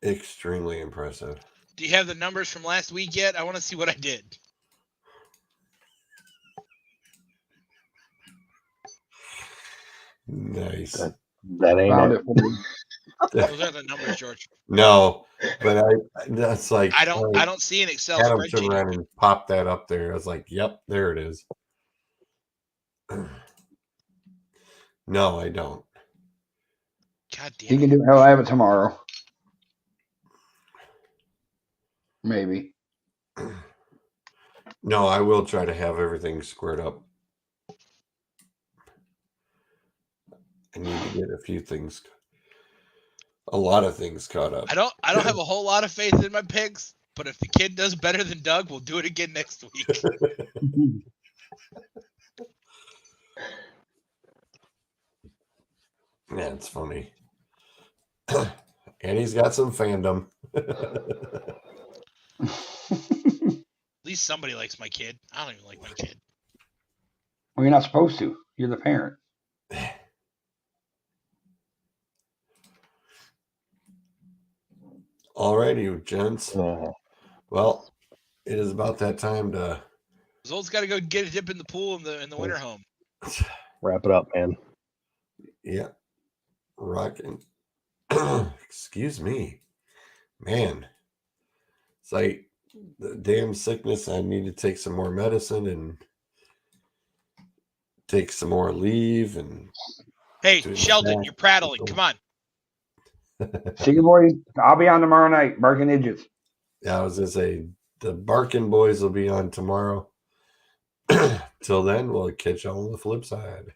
Extremely impressive. Do you have the numbers from last week yet? I want to see what I did. Nice. That ain't Found it. it for me. Those are the numbers, George. No, but that's like I don't see an Excel Adam spreadsheet. turned around and popped that up there. I was like, yep, there it is. No, I don't. God damn He it. can do. Hell, I have it tomorrow. Maybe. No, I will try to have everything squared up. I need to get a lot of things caught up. I don't have a whole lot of faith in my picks, but if the kid does better than Doug, we'll do it again next week. Yeah, it's funny. And he's got some fandom. At least somebody likes my kid. I don't even like my kid. Well, you're not supposed to. You're the parent. Alrighty, gents. Well, it is about that time to. Zolt's got to go get a dip in the pool in the winter home. Wrap it up, man. Yeah. Rocking. Excuse me. Man. It's like the damn sickness. I need to take some more medicine and take some more leave. And hey, Sheldon, you're prattling. Come on. See you, boys. I'll be on tomorrow night. Barking Idiots. Yeah, I was going to say, the Barking Boys will be on tomorrow. Till then, we'll catch you on the flip side.